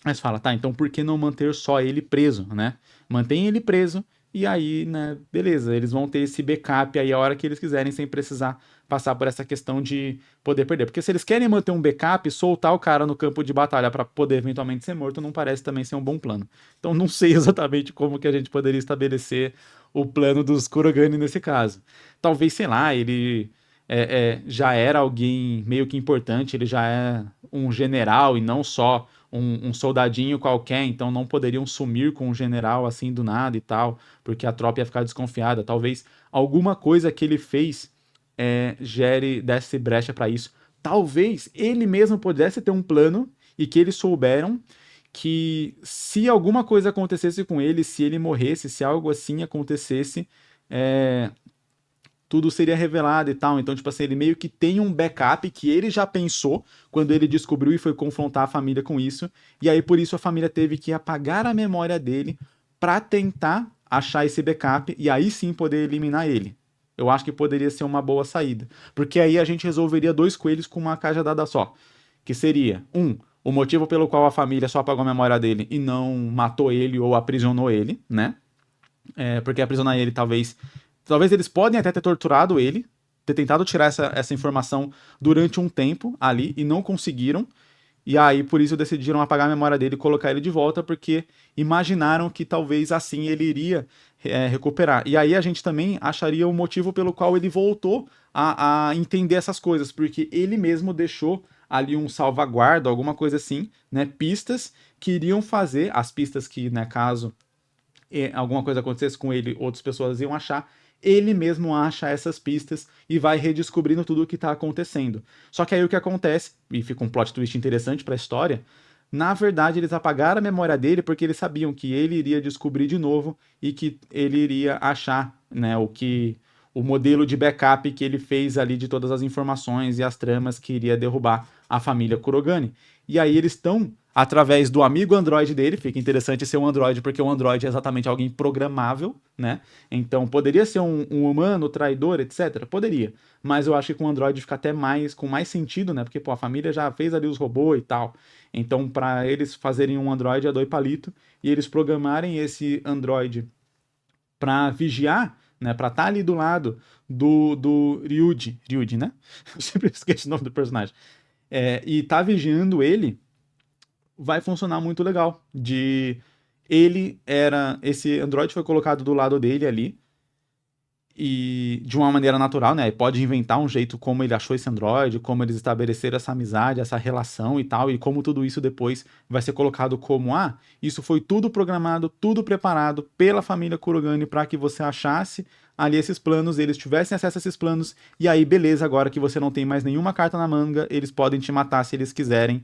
Mas fala, tá, então por que não manter só ele preso, né? Mantém ele preso e aí, né, beleza, eles vão ter esse backup aí a hora que eles quiserem, sem precisar passar por essa questão de poder perder. Porque se eles querem manter um backup, soltar o cara no campo de batalha para poder eventualmente ser morto, não parece também ser um bom plano. Então não sei exatamente como que a gente poderia estabelecer o plano dos Kurogane nesse caso. Talvez, sei lá, ele já era alguém meio que importante, ele já é um general e não só um soldadinho qualquer, então não poderiam sumir com um general assim do nada e tal, porque a tropa ia ficar desconfiada. Talvez alguma coisa que ele fez desse brecha para isso. Talvez ele mesmo pudesse ter um plano e que eles souberam que se alguma coisa acontecesse com ele, se ele morresse, se algo assim acontecesse, tudo seria revelado e tal. Então, tipo assim, ele meio que tem um backup que ele já pensou quando ele descobriu e foi confrontar a família com isso. E aí, por isso, a família teve que apagar a memória dele para tentar achar esse backup e aí sim poder eliminar ele. Eu acho que poderia ser uma boa saída. Porque aí a gente resolveria 2 coelhos com uma cajadada só. Que seria, o motivo pelo qual a família só apagou a memória dele e não matou ele ou aprisionou ele, né? Porque aprisionar ele talvez eles podem até ter torturado ele, ter tentado tirar essa informação durante um tempo ali e não conseguiram. E aí, por isso, decidiram apagar a memória dele e colocar ele de volta, porque imaginaram que talvez assim ele iria recuperar. E aí a gente também acharia o motivo pelo qual ele voltou a entender essas coisas, porque ele mesmo deixou ali um salvaguarda, alguma coisa assim, né? Pistas que iriam fazer, as pistas que, né, caso alguma coisa acontecesse com ele, outras pessoas iam achar, ele mesmo acha essas pistas e vai redescobrindo tudo o que está acontecendo. Só que aí o que acontece, e fica um plot twist interessante para a história, na verdade eles apagaram a memória dele porque eles sabiam que ele iria descobrir de novo e que ele iria achar, né, o modelo de backup que ele fez ali de todas as informações e as tramas que iria derrubar a família Kurogane. E aí eles estão, através do amigo Android dele, fica interessante ser um Android, porque o Android é exatamente alguém programável, né? Então poderia ser um humano, traidor, etc. Poderia. Mas eu acho que com o Android fica até com mais sentido, né? Porque pô, a família já fez ali os robôs e tal. Então, para eles fazerem um Android é 2 palitos e eles programarem esse Android para vigiar, né? Para estar ali do lado do Ryuji. Ryuji, né? Eu sempre esqueço o nome do personagem. E tá vigiando ele, vai funcionar muito legal. Esse Android foi colocado do lado dele ali, e de uma maneira natural, né? Pode inventar um jeito como ele achou esse Android, como eles estabeleceram essa amizade, essa relação e tal, e como tudo isso depois vai ser colocado como, isso foi tudo programado, tudo preparado pela família Kurogane para que você achasse ali esses planos, eles tivessem acesso a esses planos, e aí beleza, agora que você não tem mais nenhuma carta na manga, eles podem te matar se eles quiserem,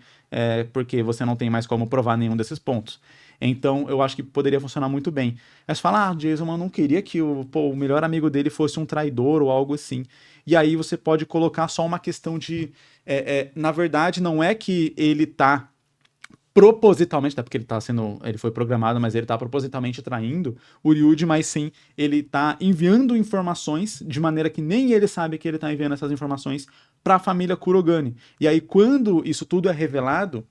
porque você não tem mais como provar nenhum desses pontos. Então, eu acho que poderia funcionar muito bem. Aí você fala, Jason, eu não queria que o melhor amigo dele fosse um traidor ou algo assim. E aí você pode colocar só uma questão de... na verdade, não é que ele tá propositalmente, né, porque ele foi programado, mas ele tá propositalmente traindo o Ryuji, mas sim, ele tá enviando informações de maneira que nem ele sabe que ele tá enviando essas informações para a família Kurogane. E aí, quando isso tudo é revelado,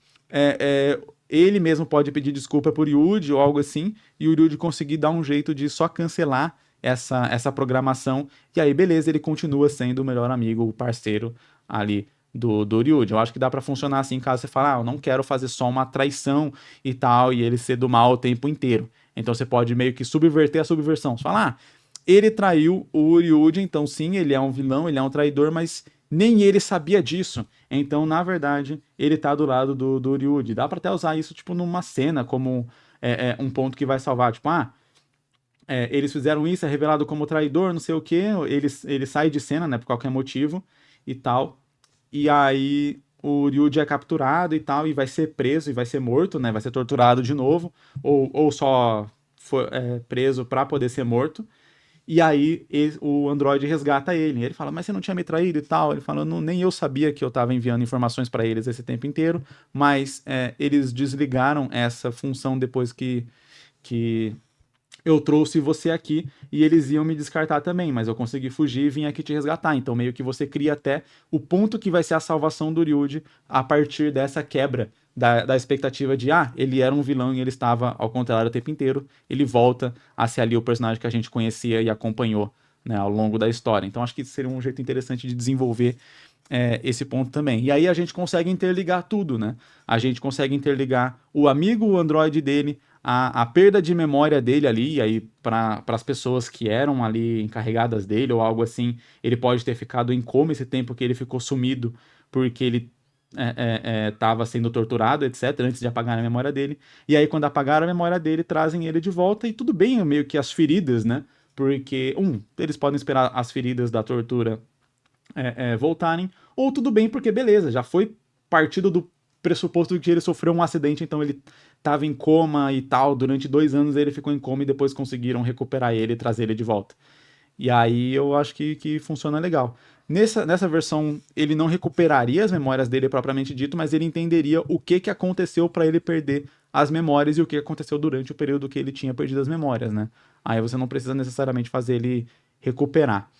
ele mesmo pode pedir desculpa por Yuji ou algo assim, e o Yuji conseguir dar um jeito de só cancelar essa programação, e aí beleza, ele continua sendo o melhor amigo, o parceiro ali do Ryuji. Eu acho que dá pra funcionar assim, caso você fale, eu não quero fazer só uma traição e tal, e ele ser do mal o tempo inteiro. Então você pode meio que subverter a subversão. Você fala, ele traiu o Ryuji, então sim, ele é um vilão, ele é um traidor, mas nem ele sabia disso. Então, na verdade, ele tá do lado do Ryuji. Dá pra até usar isso, tipo, numa cena, como um ponto que vai salvar, tipo, eles fizeram isso, é revelado como traidor, não sei o quê, ele sai de cena, né, por qualquer motivo e tal, e aí o Ryuji é capturado e tal, e vai ser preso, e vai ser morto, né, vai ser torturado de novo, ou só preso pra poder ser morto, e aí o androide resgata ele, e ele fala, mas você não tinha me traído e tal, ele fala, nem eu sabia que eu tava enviando informações pra eles esse tempo inteiro, mas eles desligaram essa função depois que eu trouxe você aqui e eles iam me descartar também, mas eu consegui fugir e vim aqui te resgatar. Então meio que você cria até o ponto que vai ser a salvação do Ryuji a partir dessa quebra da expectativa de, ele era um vilão e ele estava ao contrário o tempo inteiro. Ele volta a ser ali o personagem que a gente conhecia e acompanhou, né, ao longo da história. Então acho que seria um jeito interessante de desenvolver esse ponto também. E aí a gente consegue interligar tudo, né? A gente consegue interligar o amigo, o androide dele, a perda de memória dele ali, e aí para as pessoas que eram ali encarregadas dele ou algo assim, ele pode ter ficado em coma esse tempo que ele ficou sumido, porque ele estava sendo torturado, etc., antes de apagar a memória dele. E aí quando apagaram a memória dele, trazem ele de volta, e tudo bem, meio que as feridas, né? Porque, eles podem esperar as feridas da tortura voltarem, ou tudo bem, porque beleza, já foi partido do pressuposto de que ele sofreu um acidente, então ele estava em coma e tal, durante 2 anos ele ficou em coma e depois conseguiram recuperar ele e trazer ele de volta. E aí eu acho que funciona legal. Nessa versão, ele não recuperaria as memórias dele propriamente dito, mas ele entenderia o que aconteceu para ele perder as memórias e o que aconteceu durante o período que ele tinha perdido as memórias, né? Aí você não precisa necessariamente fazer ele recuperar.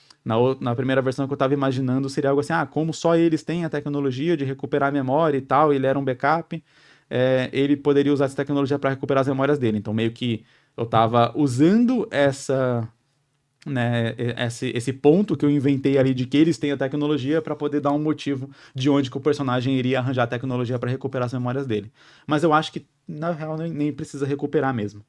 Na primeira versão que eu estava imaginando seria algo assim, como só eles têm a tecnologia de recuperar a memória e tal, ele era um backup, ele poderia usar essa tecnologia para recuperar as memórias dele. Então meio que eu estava usando esse ponto que eu inventei ali de que eles têm a tecnologia para poder dar um motivo de onde que o personagem iria arranjar a tecnologia para recuperar as memórias dele. Mas eu acho que, na real, nem precisa recuperar mesmo.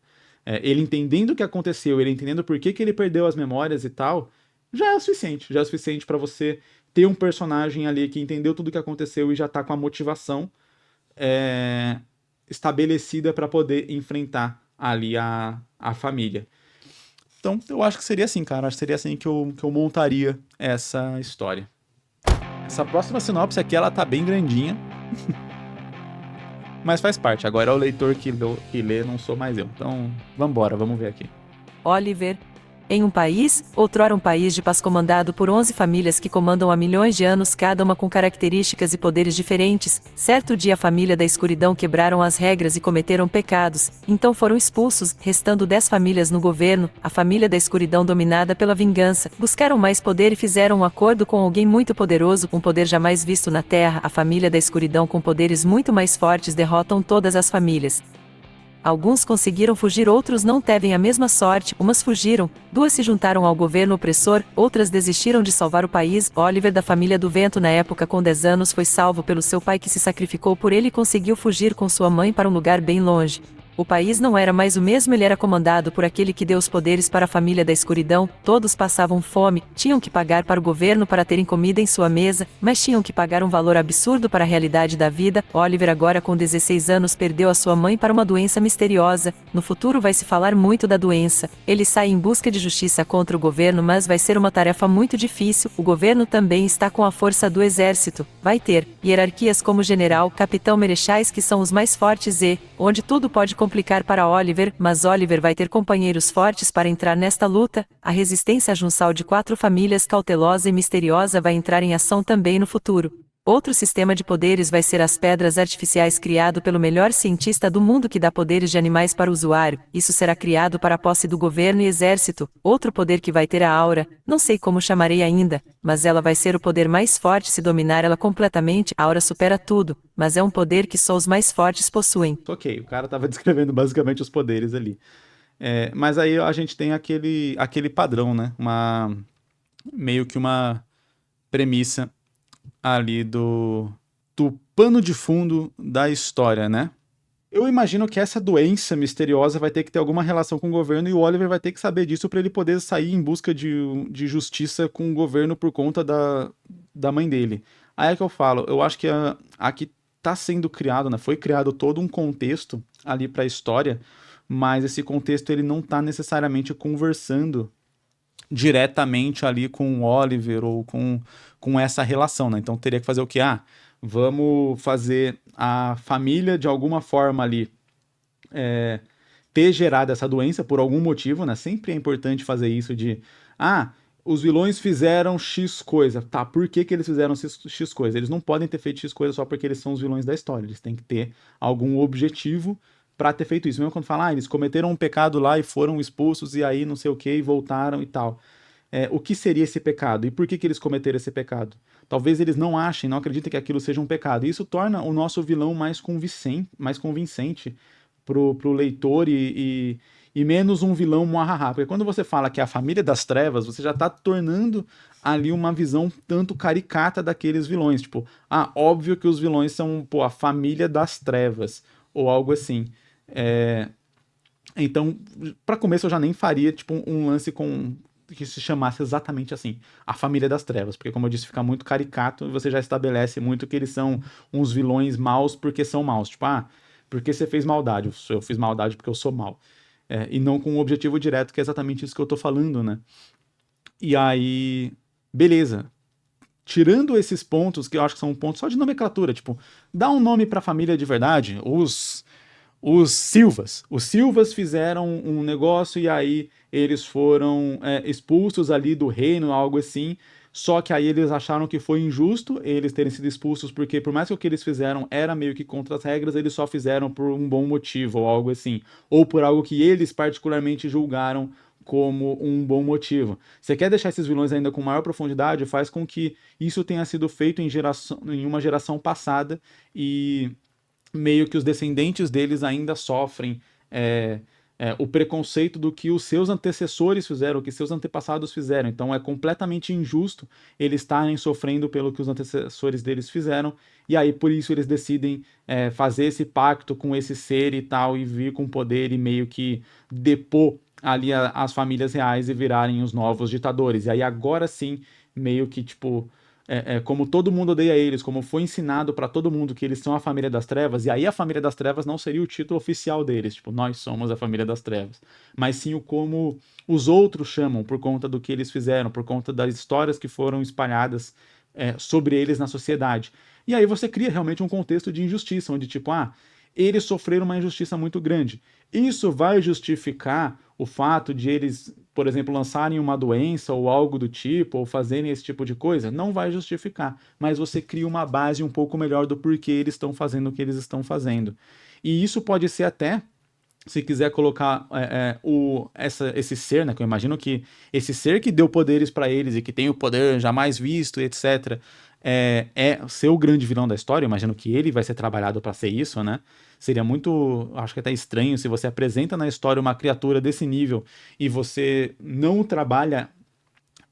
Ele entendendo o que aconteceu, ele entendendo por que ele perdeu as memórias e tal, já é o suficiente para você ter um personagem ali que entendeu tudo o que aconteceu e já tá com a motivação estabelecida para poder enfrentar ali a família. Então, eu acho que seria assim, cara. Acho que seria assim que eu montaria essa história. Essa próxima sinopse aqui, ela tá bem grandinha. Mas faz parte. Agora é o leitor que lê, não sou mais eu. Então, vambora, vamos ver aqui. Oliver. Em um país, outrora um país de paz comandado por 11 famílias que comandam há milhões de anos, cada uma com características e poderes diferentes, certo dia a família da escuridão quebraram as regras e cometeram pecados, então foram expulsos, restando 10 famílias no governo. A família da escuridão, dominada pela vingança, buscaram mais poder e fizeram um acordo com alguém muito poderoso, um poder jamais visto na Terra. A família da escuridão, com poderes muito mais fortes, derrotam todas as famílias. Alguns conseguiram fugir, outros não teve a mesma sorte. Umas fugiram, 2 se juntaram ao governo opressor, outras desistiram de salvar o país. Oliver, da família do vento, na época com 10 anos, foi salvo pelo seu pai, que se sacrificou por ele e conseguiu fugir com sua mãe para um lugar bem longe. O país não era mais o mesmo, ele era comandado por aquele que deu os poderes para a família da escuridão. Todos passavam fome, tinham que pagar para o governo para terem comida em sua mesa, mas tinham que pagar um valor absurdo para a realidade da vida. Oliver, agora com 16 anos, perdeu a sua mãe para uma doença misteriosa. No futuro vai se falar muito da doença. Ele sai em busca de justiça contra o governo, mas vai ser uma tarefa muito difícil. O governo também está com a força do exército. Vai ter hierarquias como general, capitão, marechais, que são os mais fortes e onde tudo pode complicar para Oliver, mas Oliver vai ter companheiros fortes para entrar nesta luta. A resistência junçal de 4 famílias, cautelosa e misteriosa, vai entrar em ação também no futuro. Outro sistema de poderes vai ser as pedras artificiais criado pelo melhor cientista do mundo que dá poderes de animais para o usuário. Isso será criado para a posse do governo e exército. Outro poder que vai ter a aura, não sei como chamarei ainda, mas ela vai ser o poder mais forte se dominar ela completamente. A aura supera tudo, mas é um poder que só os mais fortes possuem. Ok, o cara tava descrevendo basicamente os poderes ali. Mas aí a gente tem aquele padrão, né? Meio que uma premissa ali do pano de fundo da história, né? Eu imagino que essa doença misteriosa vai ter que ter alguma relação com o governo e o Oliver vai ter que saber disso para ele poder sair em busca de justiça com o governo por conta da mãe dele. Aí é que eu falo, eu acho que aqui tá sendo criado, né? Foi criado todo um contexto ali para a história, mas esse contexto ele não tá necessariamente conversando diretamente ali com o Oliver ou com essa relação, né? Então teria que fazer o quê? Vamos fazer a família de alguma forma ali ter gerado essa doença por algum motivo, né? Sempre é importante fazer isso os vilões fizeram X coisa. Tá, por que eles fizeram X coisa? Eles não podem ter feito X coisa só porque eles são os vilões da história. Eles têm que ter algum objetivo para ter feito isso. Mesmo quando fala, eles cometeram um pecado lá e foram expulsos e aí não sei o que e voltaram e tal. O que seria esse pecado? E por que eles cometeram esse pecado? Talvez eles não achem, não acreditem que aquilo seja um pecado. E isso torna o nosso vilão mais convincente pro leitor e menos um vilão muahaha. Porque quando você fala que é a família das trevas, você já tá tornando ali uma visão tanto caricata daqueles vilões. Tipo, óbvio que os vilões são, a família das trevas, ou algo assim. Então, para começo eu já nem faria, tipo, um lance que se chamasse exatamente assim, a família das trevas, porque como eu disse, fica muito caricato e você já estabelece muito que eles são uns vilões maus porque são maus. Tipo, porque você fez maldade? Eu fiz maldade porque eu sou mau. E não com um objetivo direto, que é exatamente isso que eu tô falando, né? E aí, beleza. Tirando esses pontos, que eu acho que são pontos só de nomenclatura, tipo, dá um nome pra família de verdade, os Silvas. Os Silvas fizeram um negócio e aí eles foram expulsos ali do reino, algo assim. Só que aí eles acharam que foi injusto eles terem sido expulsos, porque por mais que o que eles fizeram era meio que contra as regras, eles só fizeram por um bom motivo, ou algo assim. Ou por algo que eles particularmente julgaram como um bom motivo. Você quer deixar esses vilões ainda com maior profundidade? Faz com que isso tenha sido feito em uma geração passada e meio que os descendentes deles ainda sofrem o preconceito do que os seus antecessores fizeram, o que seus antepassados fizeram. Então é completamente injusto eles estarem sofrendo pelo que os antecessores deles fizeram, e aí por isso eles decidem fazer esse pacto com esse ser e tal, e vir com poder e meio que depor ali as famílias reais e virarem os novos ditadores. E aí agora sim, meio que tipo... como todo mundo odeia eles, como foi ensinado pra todo mundo que eles são a família das trevas, e aí a família das trevas não seria o título oficial deles, tipo, nós somos a família das trevas, mas sim o como os outros chamam por conta do que eles fizeram, por conta das histórias que foram espalhadas sobre eles na sociedade. E aí você cria realmente um contexto de injustiça, onde tipo, eles sofreram uma injustiça muito grande. Isso vai justificar o fato de eles, por exemplo, lançarem uma doença ou algo do tipo, ou fazerem esse tipo de coisa? Não vai justificar, mas você cria uma base um pouco melhor do porquê eles estão fazendo o que eles estão fazendo. E isso pode ser até, se quiser colocar esse ser, né, que eu imagino que esse ser que deu poderes para eles e que tem o poder jamais visto, etc., ser o grande vilão da história. Eu imagino que ele vai ser trabalhado para ser isso, né? Seria muito, acho que até estranho se você apresenta na história uma criatura desse nível e você não trabalha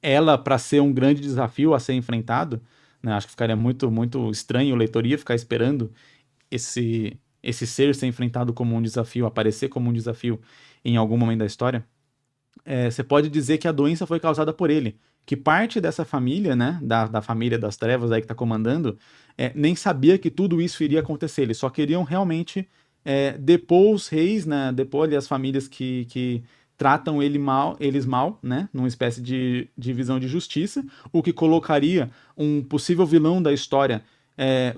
ela para ser um grande desafio a ser enfrentado, né? Acho que ficaria muito, muito estranho, o leitor ia ficar esperando esse ser enfrentado como um desafio, aparecer como um desafio em algum momento da história. Você pode dizer que a doença foi causada por ele, que parte dessa família, né, da família das trevas aí que está comandando, nem sabia que tudo isso iria acontecer, eles só queriam realmente depor os reis, né, depor ali as famílias que tratam eles mal, né, numa espécie de divisão de justiça, o que colocaria um possível vilão da história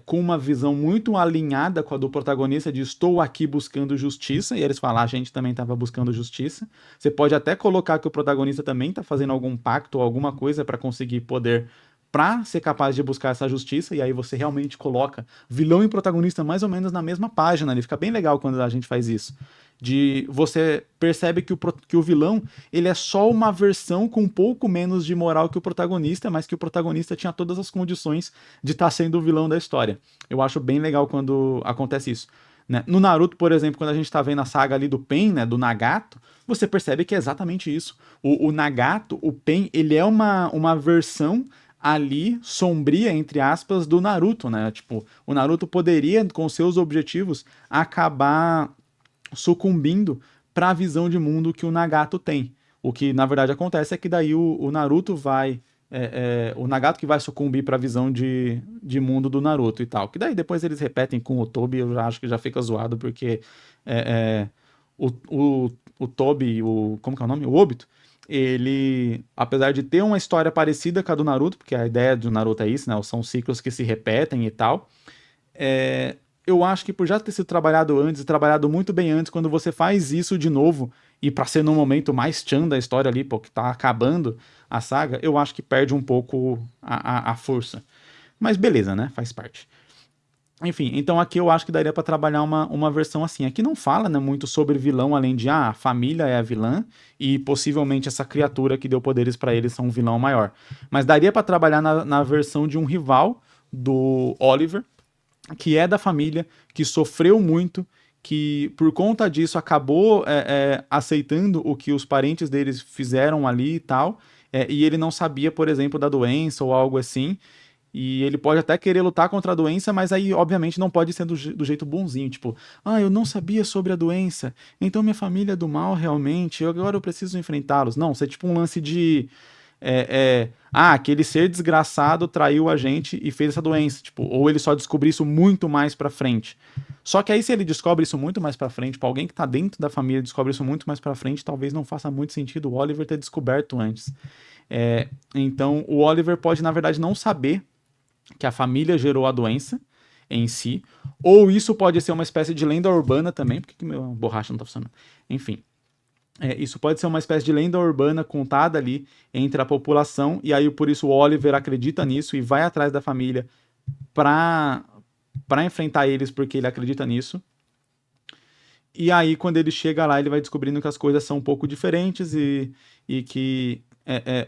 com uma visão muito alinhada com a do protagonista de estou aqui buscando justiça, e eles falam, a gente também estava buscando justiça. Você pode até colocar que o protagonista também está fazendo algum pacto ou alguma coisa para conseguir poder pra ser capaz de buscar essa justiça, e aí você realmente coloca vilão e protagonista mais ou menos na mesma página, ele fica bem legal quando a gente faz isso. Você percebe que o vilão, ele é só uma versão com um pouco menos de moral que o protagonista, mas que o protagonista tinha todas as condições de estar sendo o vilão da história. Eu acho bem legal quando acontece isso. Né? No Naruto, por exemplo, quando a gente tá vendo a saga ali do Pain, né, do Nagato, você percebe que é exatamente isso. O Nagato, o Pain, ele é uma versão ali sombria, entre aspas, do Naruto, né? Tipo, o Naruto poderia, com seus objetivos, acabar sucumbindo para a visão de mundo que o Nagato tem. O que na verdade acontece é que daí o Naruto vai. O Nagato que vai sucumbir para a visão de mundo do Naruto e tal. Que daí depois eles repetem com o Tobi, eu já acho que já fica zoado, porque o Tobi, como que é o nome? O Obito, ele, apesar de ter uma história parecida com a do Naruto, porque a ideia do Naruto é isso, né? São ciclos que se repetem e tal. Eu acho que por já ter sido trabalhado antes, trabalhado muito bem antes, quando você faz isso de novo, e pra ser no momento mais tchan da história ali, pô, que tá acabando a saga, eu acho que perde um pouco a força. Mas beleza, né? Faz parte. Enfim, então aqui eu acho que daria pra trabalhar uma versão assim. Aqui não fala, né, muito sobre vilão, além de, a família é a vilã, e possivelmente essa criatura que deu poderes pra eles são um vilão maior. Mas daria pra trabalhar na versão de um rival do Oliver, que é da família, que sofreu muito, que por conta disso acabou aceitando o que os parentes deles fizeram ali e tal, e ele não sabia, por exemplo, da doença ou algo assim, e ele pode até querer lutar contra a doença, mas aí, obviamente, não pode ser do jeito bonzinho, tipo, eu não sabia sobre a doença, então minha família é do mal realmente, agora eu preciso enfrentá-los. Não, isso é tipo um lance de aquele ser desgraçado traiu a gente e fez essa doença, tipo, ou ele só descobriu isso muito mais pra frente. Só que aí se ele descobre isso muito mais pra frente, pra alguém que tá dentro da família descobre isso muito mais pra frente, talvez não faça muito sentido o Oliver ter descoberto antes. Então o Oliver pode na verdade não saber que a família gerou a doença em si, ou isso pode ser uma espécie de lenda urbana também, por que meu borracha não tá funcionando? Enfim, isso pode ser uma espécie de lenda urbana contada ali entre a população, e aí por isso o Oliver acredita nisso e vai atrás da família pra enfrentar eles porque ele acredita nisso. E aí quando ele chega lá ele vai descobrindo que as coisas são um pouco diferentes e que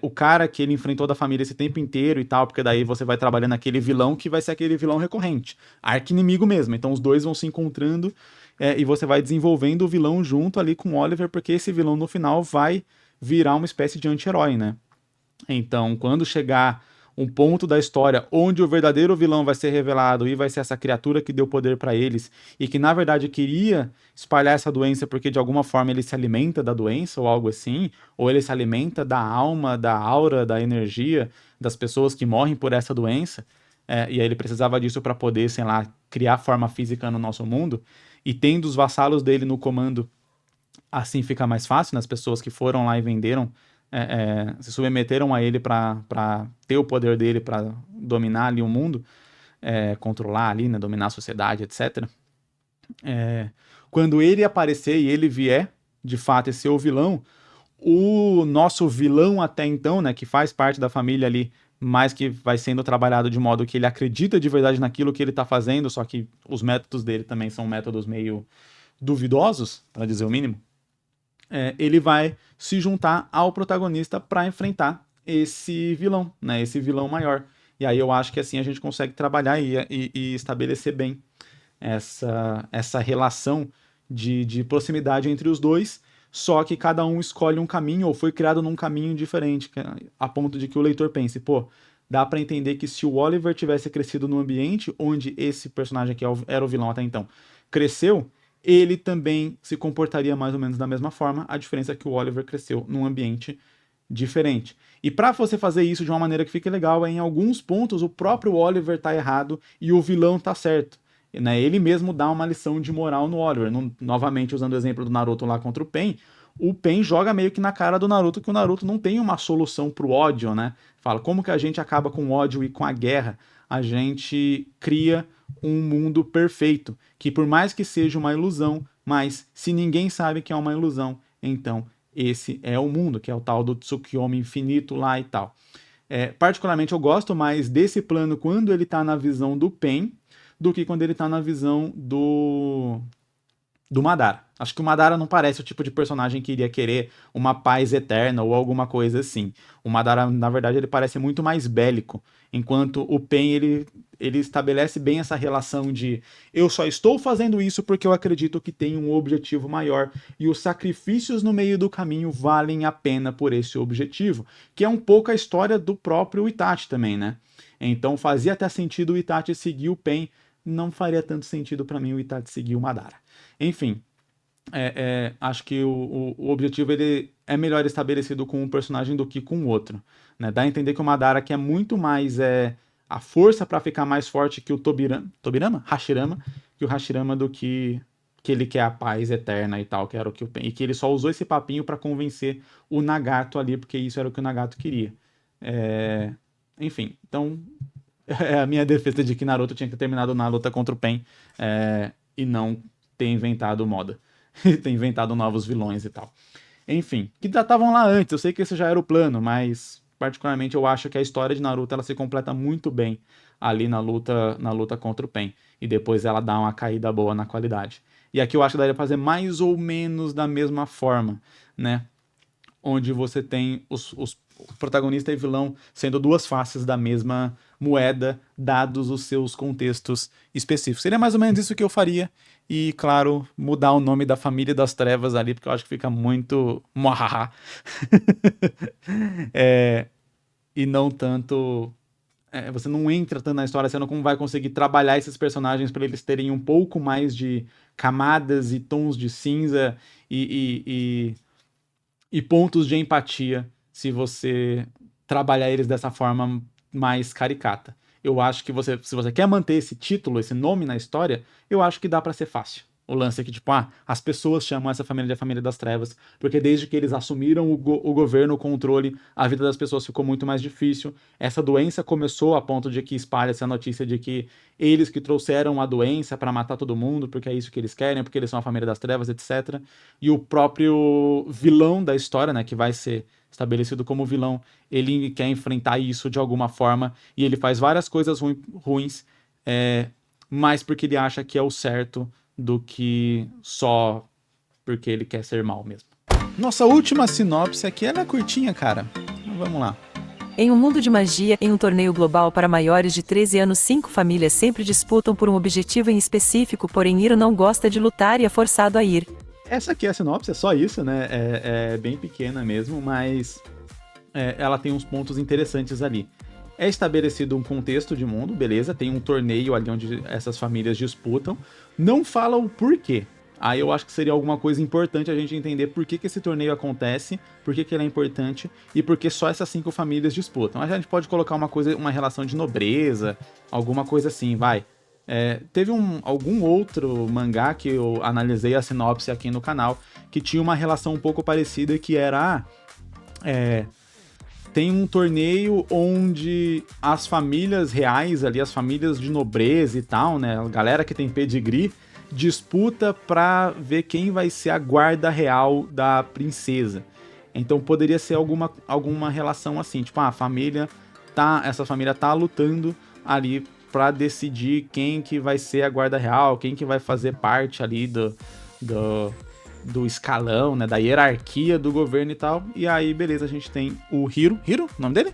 o cara que ele enfrentou da família esse tempo inteiro e tal, porque daí você vai trabalhando aquele vilão que vai ser aquele vilão recorrente, arqui-inimigo mesmo, então os dois vão se encontrando e você vai desenvolvendo o vilão junto ali com o Oliver, porque esse vilão no final vai virar uma espécie de anti-herói, né? Então, quando chegar um ponto da história onde o verdadeiro vilão vai ser revelado e vai ser essa criatura que deu poder pra eles e que na verdade queria espalhar essa doença porque de alguma forma ele se alimenta da doença ou algo assim, ou ele se alimenta da alma, da aura, da energia das pessoas que morrem por essa doença, e aí ele precisava disso para poder, sei lá, criar forma física no nosso mundo, e tendo os vassalos dele no comando, assim fica mais fácil, nas pessoas que foram lá e venderam, se submeteram a ele para ter o poder dele para dominar ali o mundo, controlar ali, né, dominar a sociedade, etc. Quando ele aparecer e ele vier, de fato, e ser o vilão, o nosso vilão até então, né, que faz parte da família ali, mas que vai sendo trabalhado de modo que ele acredita de verdade naquilo que ele tá fazendo, só que os métodos dele também são métodos meio duvidosos, para dizer o mínimo, ele vai se juntar ao protagonista para enfrentar esse vilão, né, esse vilão maior. E aí eu acho que assim a gente consegue trabalhar e estabelecer bem essa relação de proximidade entre os dois, só que cada um escolhe um caminho ou foi criado num caminho diferente, a ponto de que o leitor pense, pô, dá pra entender que se o Oliver tivesse crescido num ambiente onde esse personagem que era o vilão até então cresceu, ele também se comportaria mais ou menos da mesma forma, a diferença é que o Oliver cresceu num ambiente diferente. E para você fazer isso de uma maneira que fique legal, em alguns pontos o próprio Oliver tá errado e o vilão tá certo. Né? Ele mesmo dá uma lição de moral no Oliver. Novamente, usando o exemplo do Naruto lá contra o Pain joga meio que na cara do Naruto que o Naruto não tem uma solução pro ódio, né? Fala, como que a gente acaba com o ódio e com a guerra? A gente cria um mundo perfeito, que por mais que seja uma ilusão, mas se ninguém sabe que é uma ilusão, então esse é o mundo, que é o tal do Tsukuyomi infinito lá e tal. Particularmente, eu gosto mais desse plano quando ele tá na visão do Pen do que quando ele tá na visão do Madara. Acho que o Madara não parece o tipo de personagem que iria querer uma paz eterna ou alguma coisa assim. O Madara, na verdade, ele parece muito mais bélico, enquanto o Pen, ele estabelece bem essa relação de eu só estou fazendo isso porque eu acredito que tem um objetivo maior e os sacrifícios no meio do caminho valem a pena por esse objetivo, que é um pouco a história do próprio Itachi também, né? Então fazia até sentido o Itachi seguir o Pen, não faria tanto sentido para mim o Itachi seguir o Madara. Enfim, acho que o objetivo ele é melhor estabelecido com um personagem do que com o outro. Né? Dá a entender que o Madara quer muito mais a força para ficar mais forte que o Tobirama? Hashirama? Que o Hashirama do que ele quer a paz eterna e tal, que era o que e que ele só usou esse papinho para convencer o Nagato ali, porque isso era o que o Nagato queria. Enfim, então é a minha defesa de que Naruto tinha que ter terminado na luta contra o Pen e não ter inventado moda. Ter inventado novos vilões e tal. Enfim, que já estavam lá antes, eu sei que esse já era o plano, mas particularmente eu acho que a história de Naruto ela se completa muito bem ali na luta contra o Pen. E depois ela dá uma caída boa na qualidade. E aqui eu acho que daria pra fazer mais ou menos da mesma forma, né? Onde você tem os protagonista e vilão sendo duas faces da mesma moeda, dados os seus contextos específicos. Seria mais ou menos isso que eu faria. E, claro, mudar o nome da Família das Trevas ali, porque eu acho que fica muito muahaha. E não tanto... você não entra tanto na história, você não vai conseguir trabalhar esses personagens para eles terem um pouco mais de camadas e tons de cinza e pontos de empatia se você trabalhar eles dessa forma mais caricata. Eu acho que se você quer manter esse título, esse nome na história, eu acho que dá pra ser fácil. O lance é que, tipo, as pessoas chamam essa família de a Família das Trevas, porque desde que eles assumiram o governo, o controle, a vida das pessoas ficou muito mais difícil. Essa doença começou a ponto de que espalha-se a notícia de que eles que trouxeram a doença para matar todo mundo, porque é isso que eles querem, porque eles são a Família das Trevas, etc. E o próprio vilão da história, né, que vai ser estabelecido como vilão, ele quer enfrentar isso de alguma forma, e ele faz várias coisas ruins, mais porque ele acha que é o certo do que só porque ele quer ser mal mesmo. Nossa última sinopse aqui, ela é curtinha, cara. Vamos lá. Em um mundo de magia, em um torneio global para maiores de 13 anos, 5 famílias sempre disputam por um objetivo em específico, porém Hiro não gosta de lutar e é forçado a ir. Essa aqui é a sinopse, é só isso, né? É bem pequena mesmo, mas ela tem uns pontos interessantes ali. É estabelecido um contexto de mundo, beleza, tem um torneio ali onde essas famílias disputam, não fala o porquê. Aí eu acho que seria alguma coisa importante a gente entender por que esse torneio acontece, por que ele é importante e por que só essas 5 famílias disputam. A gente pode colocar uma relação de nobreza, alguma coisa assim, vai. Teve algum outro mangá que eu analisei a sinopse aqui no canal, que tinha uma relação um pouco parecida, que era... tem um torneio onde as famílias reais ali, as famílias de nobreza e tal, né, a galera que tem pedigree, disputa pra ver quem vai ser a guarda real da princesa. Então poderia ser alguma relação assim, tipo, essa família tá lutando ali pra decidir quem que vai ser a guarda real, quem que vai fazer parte ali do escalão, né, da hierarquia do governo e tal. E aí, beleza, a gente tem o Hiro, o nome dele?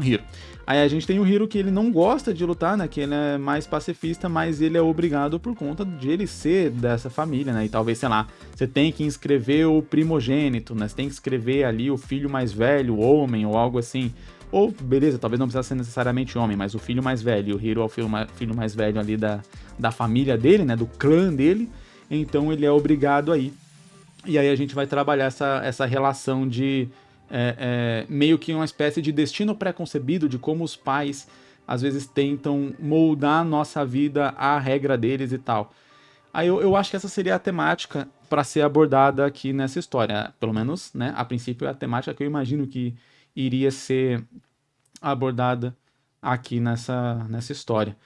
Hiro. Aí a gente tem o Hiro, que ele não gosta de lutar, né, que ele é mais pacifista, mas ele é obrigado por conta de ele ser dessa família, né, e talvez, sei lá, você tem que inscrever o primogênito, né, você tem que escrever ali o filho mais velho, o homem, ou algo assim. Ou, beleza, talvez não precisa ser necessariamente homem, mas o filho mais velho, o Hiro é o filho mais velho ali da família dele, né, do clã dele, então ele é obrigado a ir. E aí a gente vai trabalhar essa relação de meio que uma espécie de destino pré-concebido de como os pais às vezes tentam moldar a nossa vida à regra deles e tal. Aí eu acho que essa seria a temática para ser abordada aqui nessa história. Pelo menos, né, a princípio é a temática que eu imagino que iria ser abordada aqui nessa história.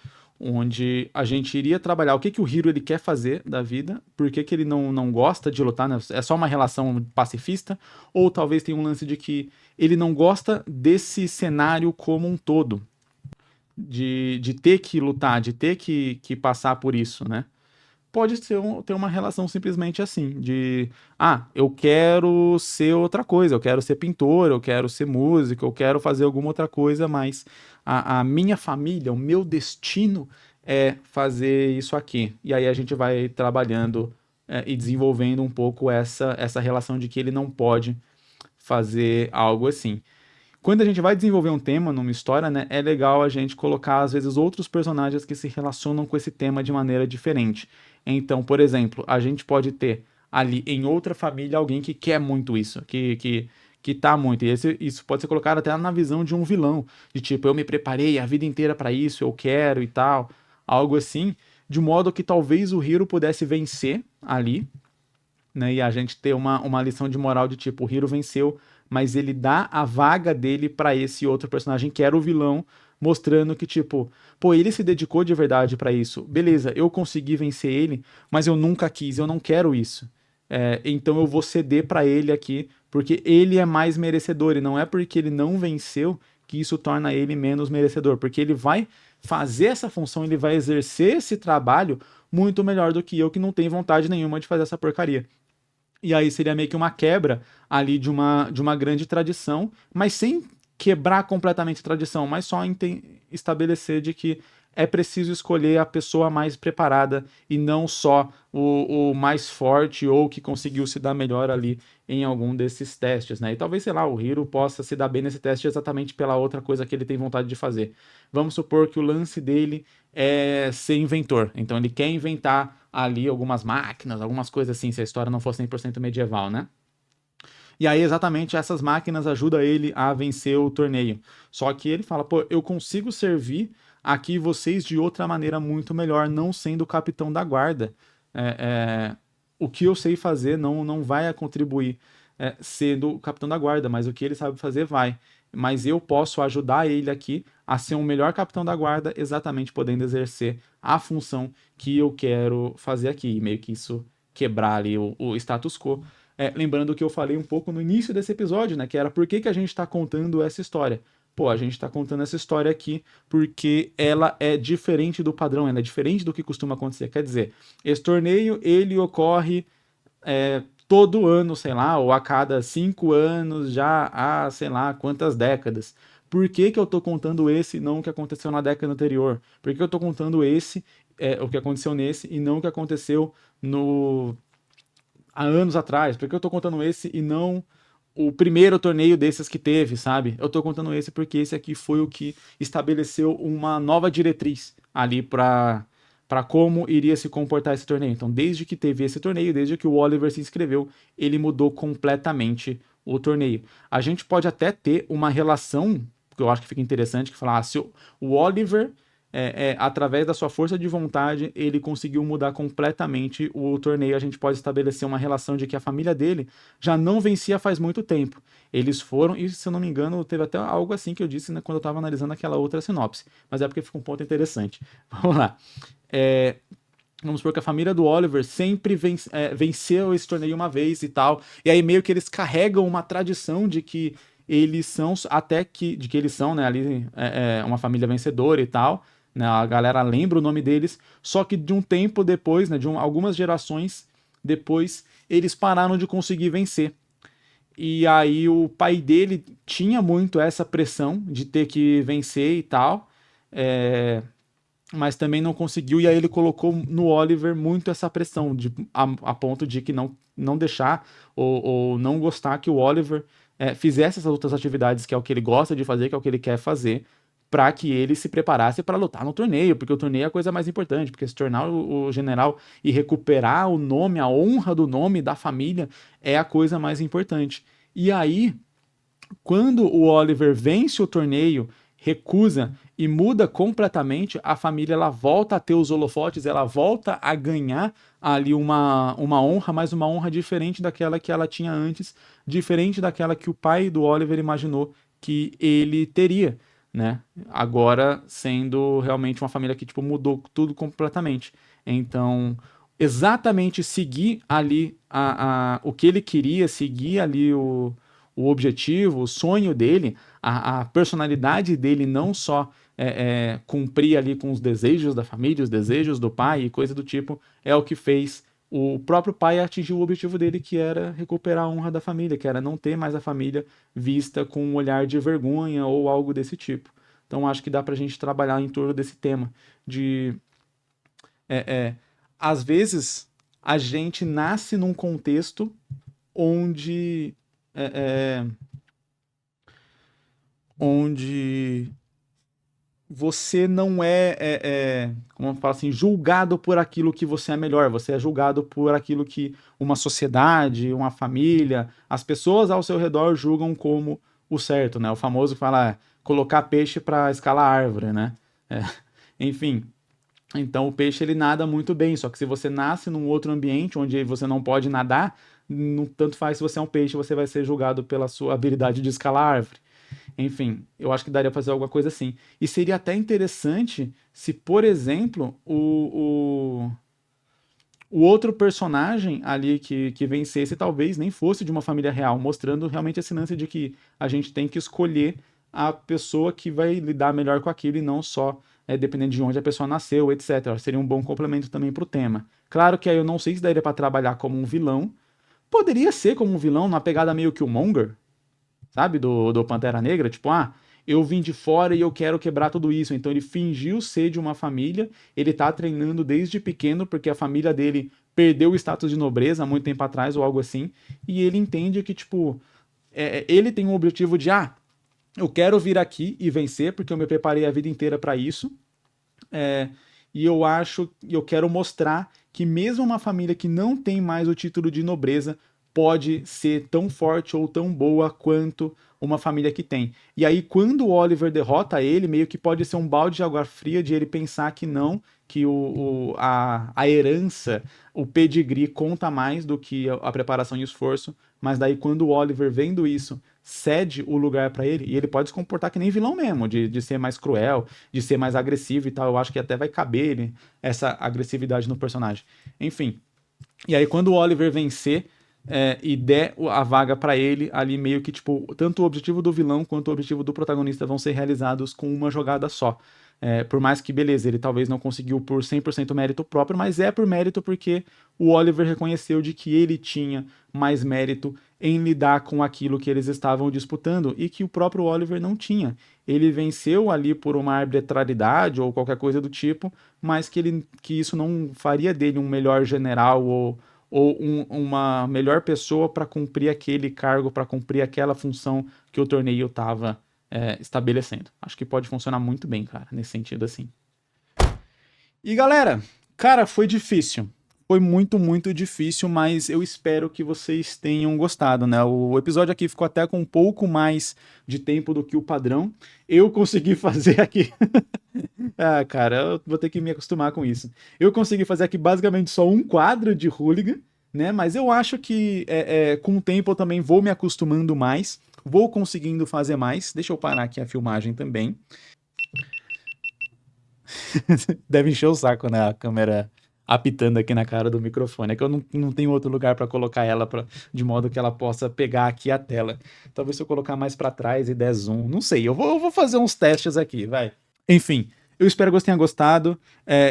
onde a gente iria trabalhar o que, que o Hiro ele quer fazer da vida, por que, que ele não gosta de lutar, né? É só uma relação pacifista, ou talvez tenha um lance de que ele não gosta desse cenário como um todo, de ter que lutar, de ter que passar por isso, né? Pode ser ter uma relação simplesmente assim, de eu quero ser outra coisa, eu quero ser pintor, eu quero ser músico, eu quero fazer alguma outra coisa, mas a minha família, o meu destino é fazer isso aqui. E aí a gente vai trabalhando e desenvolvendo um pouco essa relação de que ele não pode fazer algo assim. Quando a gente vai desenvolver um tema numa história, né, é legal a gente colocar, às vezes, outros personagens que se relacionam com esse tema de maneira diferente. Então, por exemplo, a gente pode ter ali em outra família alguém que quer muito isso, que tá muito. E isso pode ser colocado até na visão de um vilão, de tipo, eu me preparei a vida inteira para isso, eu quero e tal, algo assim, de modo que talvez o Hiro pudesse vencer ali, né? E a gente ter uma lição de moral de tipo, o Hiro venceu, mas ele dá a vaga dele pra esse outro personagem que era o vilão, mostrando que tipo, pô, ele se dedicou de verdade pra isso. Beleza, eu consegui vencer ele, mas eu nunca quis, eu não quero isso. Então eu vou ceder pra ele aqui, porque ele é mais merecedor, e não é porque ele não venceu que isso torna ele menos merecedor, porque ele vai fazer essa função, ele vai exercer esse trabalho muito melhor do que eu, que não tenho vontade nenhuma de fazer essa porcaria. E aí seria meio que uma quebra ali de uma grande tradição, mas sem quebrar completamente a tradição, mas só estabelecer de que é preciso escolher a pessoa mais preparada e não só o mais forte ou que conseguiu se dar melhor ali em algum desses testes, né? E talvez, sei lá, o Hiro possa se dar bem nesse teste exatamente pela outra coisa que ele tem vontade de fazer. Vamos supor que o lance dele é ser inventor, então ele quer inventar ali algumas máquinas, algumas coisas assim, se a história não for 100% medieval, né? E aí exatamente essas máquinas ajudam ele a vencer o torneio. Só que ele fala, pô, eu consigo servir aqui vocês de outra maneira muito melhor, não sendo o capitão da guarda. O que eu sei fazer não vai contribuir sendo o capitão da guarda, mas o que ele sabe fazer vai. Mas eu posso ajudar ele aqui a ser um melhor capitão da guarda, exatamente podendo exercer a função que eu quero fazer aqui. E meio que isso quebrar ali o status quo. Lembrando que eu falei um pouco no início desse episódio, né? Que era por que a gente está contando essa história. Pô, a gente está contando essa história aqui porque ela é diferente do padrão, ela é diferente do que costuma acontecer. Quer dizer, esse torneio, ele ocorre todo ano, sei lá, ou a cada 5 anos, já há, sei lá, quantas décadas. Por que eu tô contando esse e não o que aconteceu na década anterior? Por que eu tô contando o que aconteceu nesse e não o que aconteceu há anos atrás? Por que eu tô contando esse e não o primeiro torneio desses que teve, sabe? Eu tô contando esse porque esse aqui foi o que estabeleceu uma nova diretriz ali para como iria se comportar esse torneio. Então, desde que teve esse torneio, desde que o Oliver se inscreveu, ele mudou completamente o torneio. A gente pode até ter uma relação, que eu acho que fica interessante, que falar, se o Oliver, através da sua força de vontade, ele conseguiu mudar completamente o torneio. A gente pode estabelecer uma relação de que a família dele já não vencia faz muito tempo. Eles foram, e se eu não me engano, teve até algo assim que eu disse, né, quando eu estava analisando aquela outra sinopse. Mas é porque fica um ponto interessante. Vamos lá. Vamos supor que a família do Oliver sempre venceu esse torneio uma vez e tal, e aí meio que eles carregam uma tradição de que eles são, de que eles são, né, ali uma família vencedora e tal, né, a galera lembra o nome deles, só que de um tempo depois, né, algumas gerações depois, eles pararam de conseguir vencer. E aí o pai dele tinha muito essa pressão de ter que vencer e tal, mas também não conseguiu, e aí ele colocou no Oliver muito essa pressão, a ponto de que não deixar ou não gostar que o Oliver fizesse essas outras atividades, que é o que ele gosta de fazer, que é o que ele quer fazer, para que ele se preparasse para lutar no torneio, porque o torneio é a coisa mais importante, porque se tornar o general e recuperar o nome, a honra do nome da família é a coisa mais importante. E aí, quando o Oliver vence o torneio, recusa e muda completamente, a família ela volta a ter os holofotes, ela volta a ganhar ali uma honra, mas uma honra diferente daquela que ela tinha antes, diferente daquela que o pai do Oliver imaginou que ele teria, né? Agora sendo realmente uma família que, tipo, mudou tudo completamente. Então, exatamente seguir ali o que ele queria, seguir ali o objetivo, o sonho dele, a personalidade dele não só cumprir ali com os desejos da família, os desejos do pai e coisa do tipo, é o que fez o próprio pai atingir o objetivo dele, que era recuperar a honra da família, que era não ter mais a família vista com um olhar de vergonha ou algo desse tipo. Então acho que dá pra gente trabalhar em torno desse tema de é, é, às vezes a gente nasce num contexto onde é, é, onde você não como eu falo assim, julgado por aquilo que você é melhor, você é julgado por aquilo que uma sociedade, uma família, as pessoas ao seu redor julgam como o certo, né? O famoso que fala colocar peixe para escalar árvore, né? É, enfim, então o peixe ele nada muito bem, só que se você nasce num outro ambiente onde você não pode nadar, não, tanto faz se você é um peixe, você vai ser julgado pela sua habilidade de escalar árvore. Enfim, eu acho que daria pra fazer alguma coisa assim. E seria até interessante se, por exemplo, o outro personagem ali que vencesse talvez nem fosse de uma família real, mostrando realmente esse lance de que a gente tem que escolher a pessoa que vai lidar melhor com aquilo e não só dependendo de onde a pessoa nasceu, etc. Seria um bom complemento também pro tema. Claro que aí eu não sei se daria pra trabalhar como um vilão. Poderia ser como um vilão, na pegada meio que o Monger, sabe, do Pantera Negra, tipo, eu vim de fora e eu quero quebrar tudo isso. Então ele fingiu ser de uma família, ele tá treinando desde pequeno porque a família dele perdeu o status de nobreza há muito tempo atrás ou algo assim, e ele entende que, tipo, ele tem um objetivo de, eu quero vir aqui e vencer porque eu me preparei a vida inteira para isso, e eu quero mostrar que mesmo uma família que não tem mais o título de nobreza pode ser tão forte ou tão boa quanto uma família que tem. E aí, quando o Oliver derrota ele, meio que pode ser um balde de água fria de ele pensar que não, que a herança, o pedigree conta mais do que a preparação e o esforço, mas daí quando o Oliver, vendo isso, cede o lugar para ele, e ele pode se comportar que nem vilão mesmo, de ser mais cruel, de ser mais agressivo e tal, eu acho que até vai caber ele, essa agressividade no personagem. Enfim, e aí quando o Oliver vencer, e der a vaga pra ele, ali meio que, tipo, tanto o objetivo do vilão quanto o objetivo do protagonista vão ser realizados com uma jogada só. Por mais que, beleza, ele talvez não conseguiu por 100% mérito próprio, mas é por mérito porque o Oliver reconheceu de que ele tinha mais mérito em lidar com aquilo que eles estavam disputando e que o próprio Oliver não tinha. Ele venceu ali por uma arbitrariedade ou qualquer coisa do tipo, mas que isso não faria dele um melhor general ou uma melhor pessoa para cumprir aquele cargo, para cumprir aquela função que o torneio estava estabelecendo. Acho que pode funcionar muito bem, cara, nesse sentido assim. E galera, cara, foi difícil. Foi muito, muito difícil, mas eu espero que vocês tenham gostado, né? O episódio aqui ficou até com um pouco mais de tempo do que o padrão. Eu consegui fazer aqui. Cara, eu vou ter que me acostumar com isso. Eu consegui fazer aqui basicamente só um quadro de Hooligan, né? Mas eu acho que com o tempo eu também vou me acostumando mais, vou conseguindo fazer mais. Deixa eu parar aqui a filmagem também. Deve encher o saco, né? A câmera apitando aqui na cara do microfone. É que eu não tenho outro lugar para colocar ela de modo que ela possa pegar aqui a tela. Talvez se eu colocar mais para trás e der zoom. Não sei, eu vou fazer uns testes aqui, vai. Enfim, eu espero que você tenha gostado.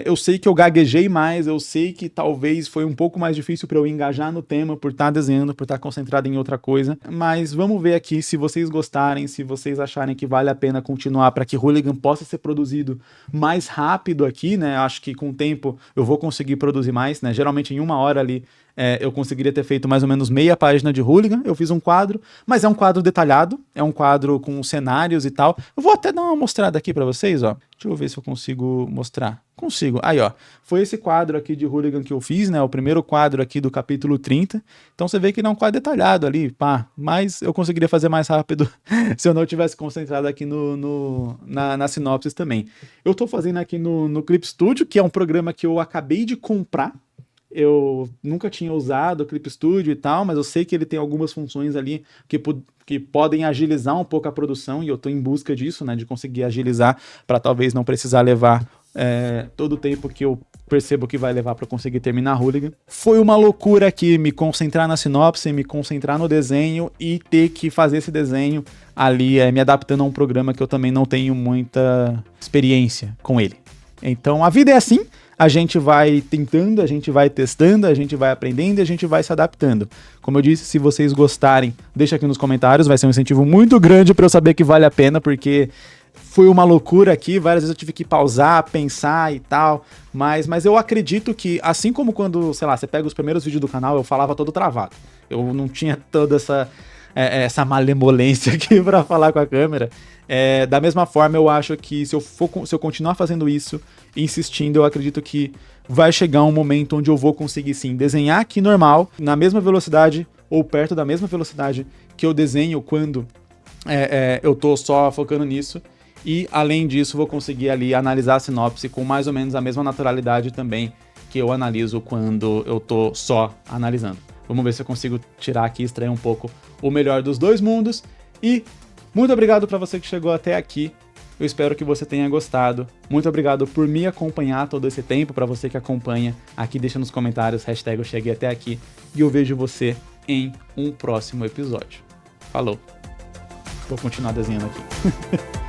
Eu sei que eu gaguejei mais, eu sei que talvez foi um pouco mais difícil para eu engajar no tema por estar desenhando, por estar concentrado em outra coisa. Mas vamos ver aqui se vocês gostarem, se vocês acharem que vale a pena continuar para que Hooligan possa ser produzido mais rápido aqui, né? Acho que com o tempo eu vou conseguir produzir mais, né? Geralmente em 1 hora ali eu conseguiria ter feito mais ou menos meia página de Hooligan. Eu fiz um quadro, mas é um quadro detalhado, é um quadro com cenários e tal. Eu vou até dar uma mostrada aqui para vocês, ó. Deixa eu ver se eu consigo mostrar. Consigo. Aí, ó. Foi esse quadro aqui de Hooligan que eu fiz, né? O primeiro quadro aqui do capítulo 30. Então você vê que ele é um quadro detalhado ali, pá. Mas eu conseguiria fazer mais rápido se eu não tivesse concentrado aqui na sinopse também. Eu tô fazendo aqui no Clip Studio, que é um programa que eu acabei de comprar. eu nunca tinha usado o Clip Studio e tal, mas eu sei que ele tem algumas funções ali que podem agilizar um pouco a produção, e eu tô em busca disso, né, de conseguir agilizar para talvez não precisar levar todo o tempo que eu percebo que vai levar para conseguir terminar Hooligan. Foi uma loucura aqui me concentrar na sinopse, me concentrar no desenho e ter que fazer esse desenho ali, me adaptando a um programa que eu também não tenho muita experiência com ele. Então a vida é assim, a gente vai tentando, a gente vai testando, a gente vai aprendendo e a gente vai se adaptando. Como eu disse, se vocês gostarem, deixa aqui nos comentários, vai ser um incentivo muito grande para eu saber que vale a pena, porque foi uma loucura aqui, várias vezes eu tive que pausar, pensar e tal, mas eu acredito que, assim como quando, sei lá, você pega os primeiros vídeos do canal, eu falava todo travado, eu não tinha toda essa malemolência aqui pra falar com a câmera, da mesma forma eu acho que se eu continuar fazendo isso, insistindo, eu acredito que vai chegar um momento onde eu vou conseguir sim desenhar aqui normal, na mesma velocidade ou perto da mesma velocidade que eu desenho quando eu tô só focando nisso. E, além disso, vou conseguir ali analisar a sinopse com mais ou menos a mesma naturalidade também que eu analiso quando eu tô só analisando. Vamos ver se eu consigo tirar aqui, extrair um pouco o melhor dos dois mundos. E muito obrigado para você que chegou até aqui. Eu espero que você tenha gostado. Muito obrigado por me acompanhar todo esse tempo. Para você que acompanha, aqui deixa nos comentários, hashtag eu cheguei até aqui. E eu vejo você em um próximo episódio. Falou! Vou continuar desenhando aqui.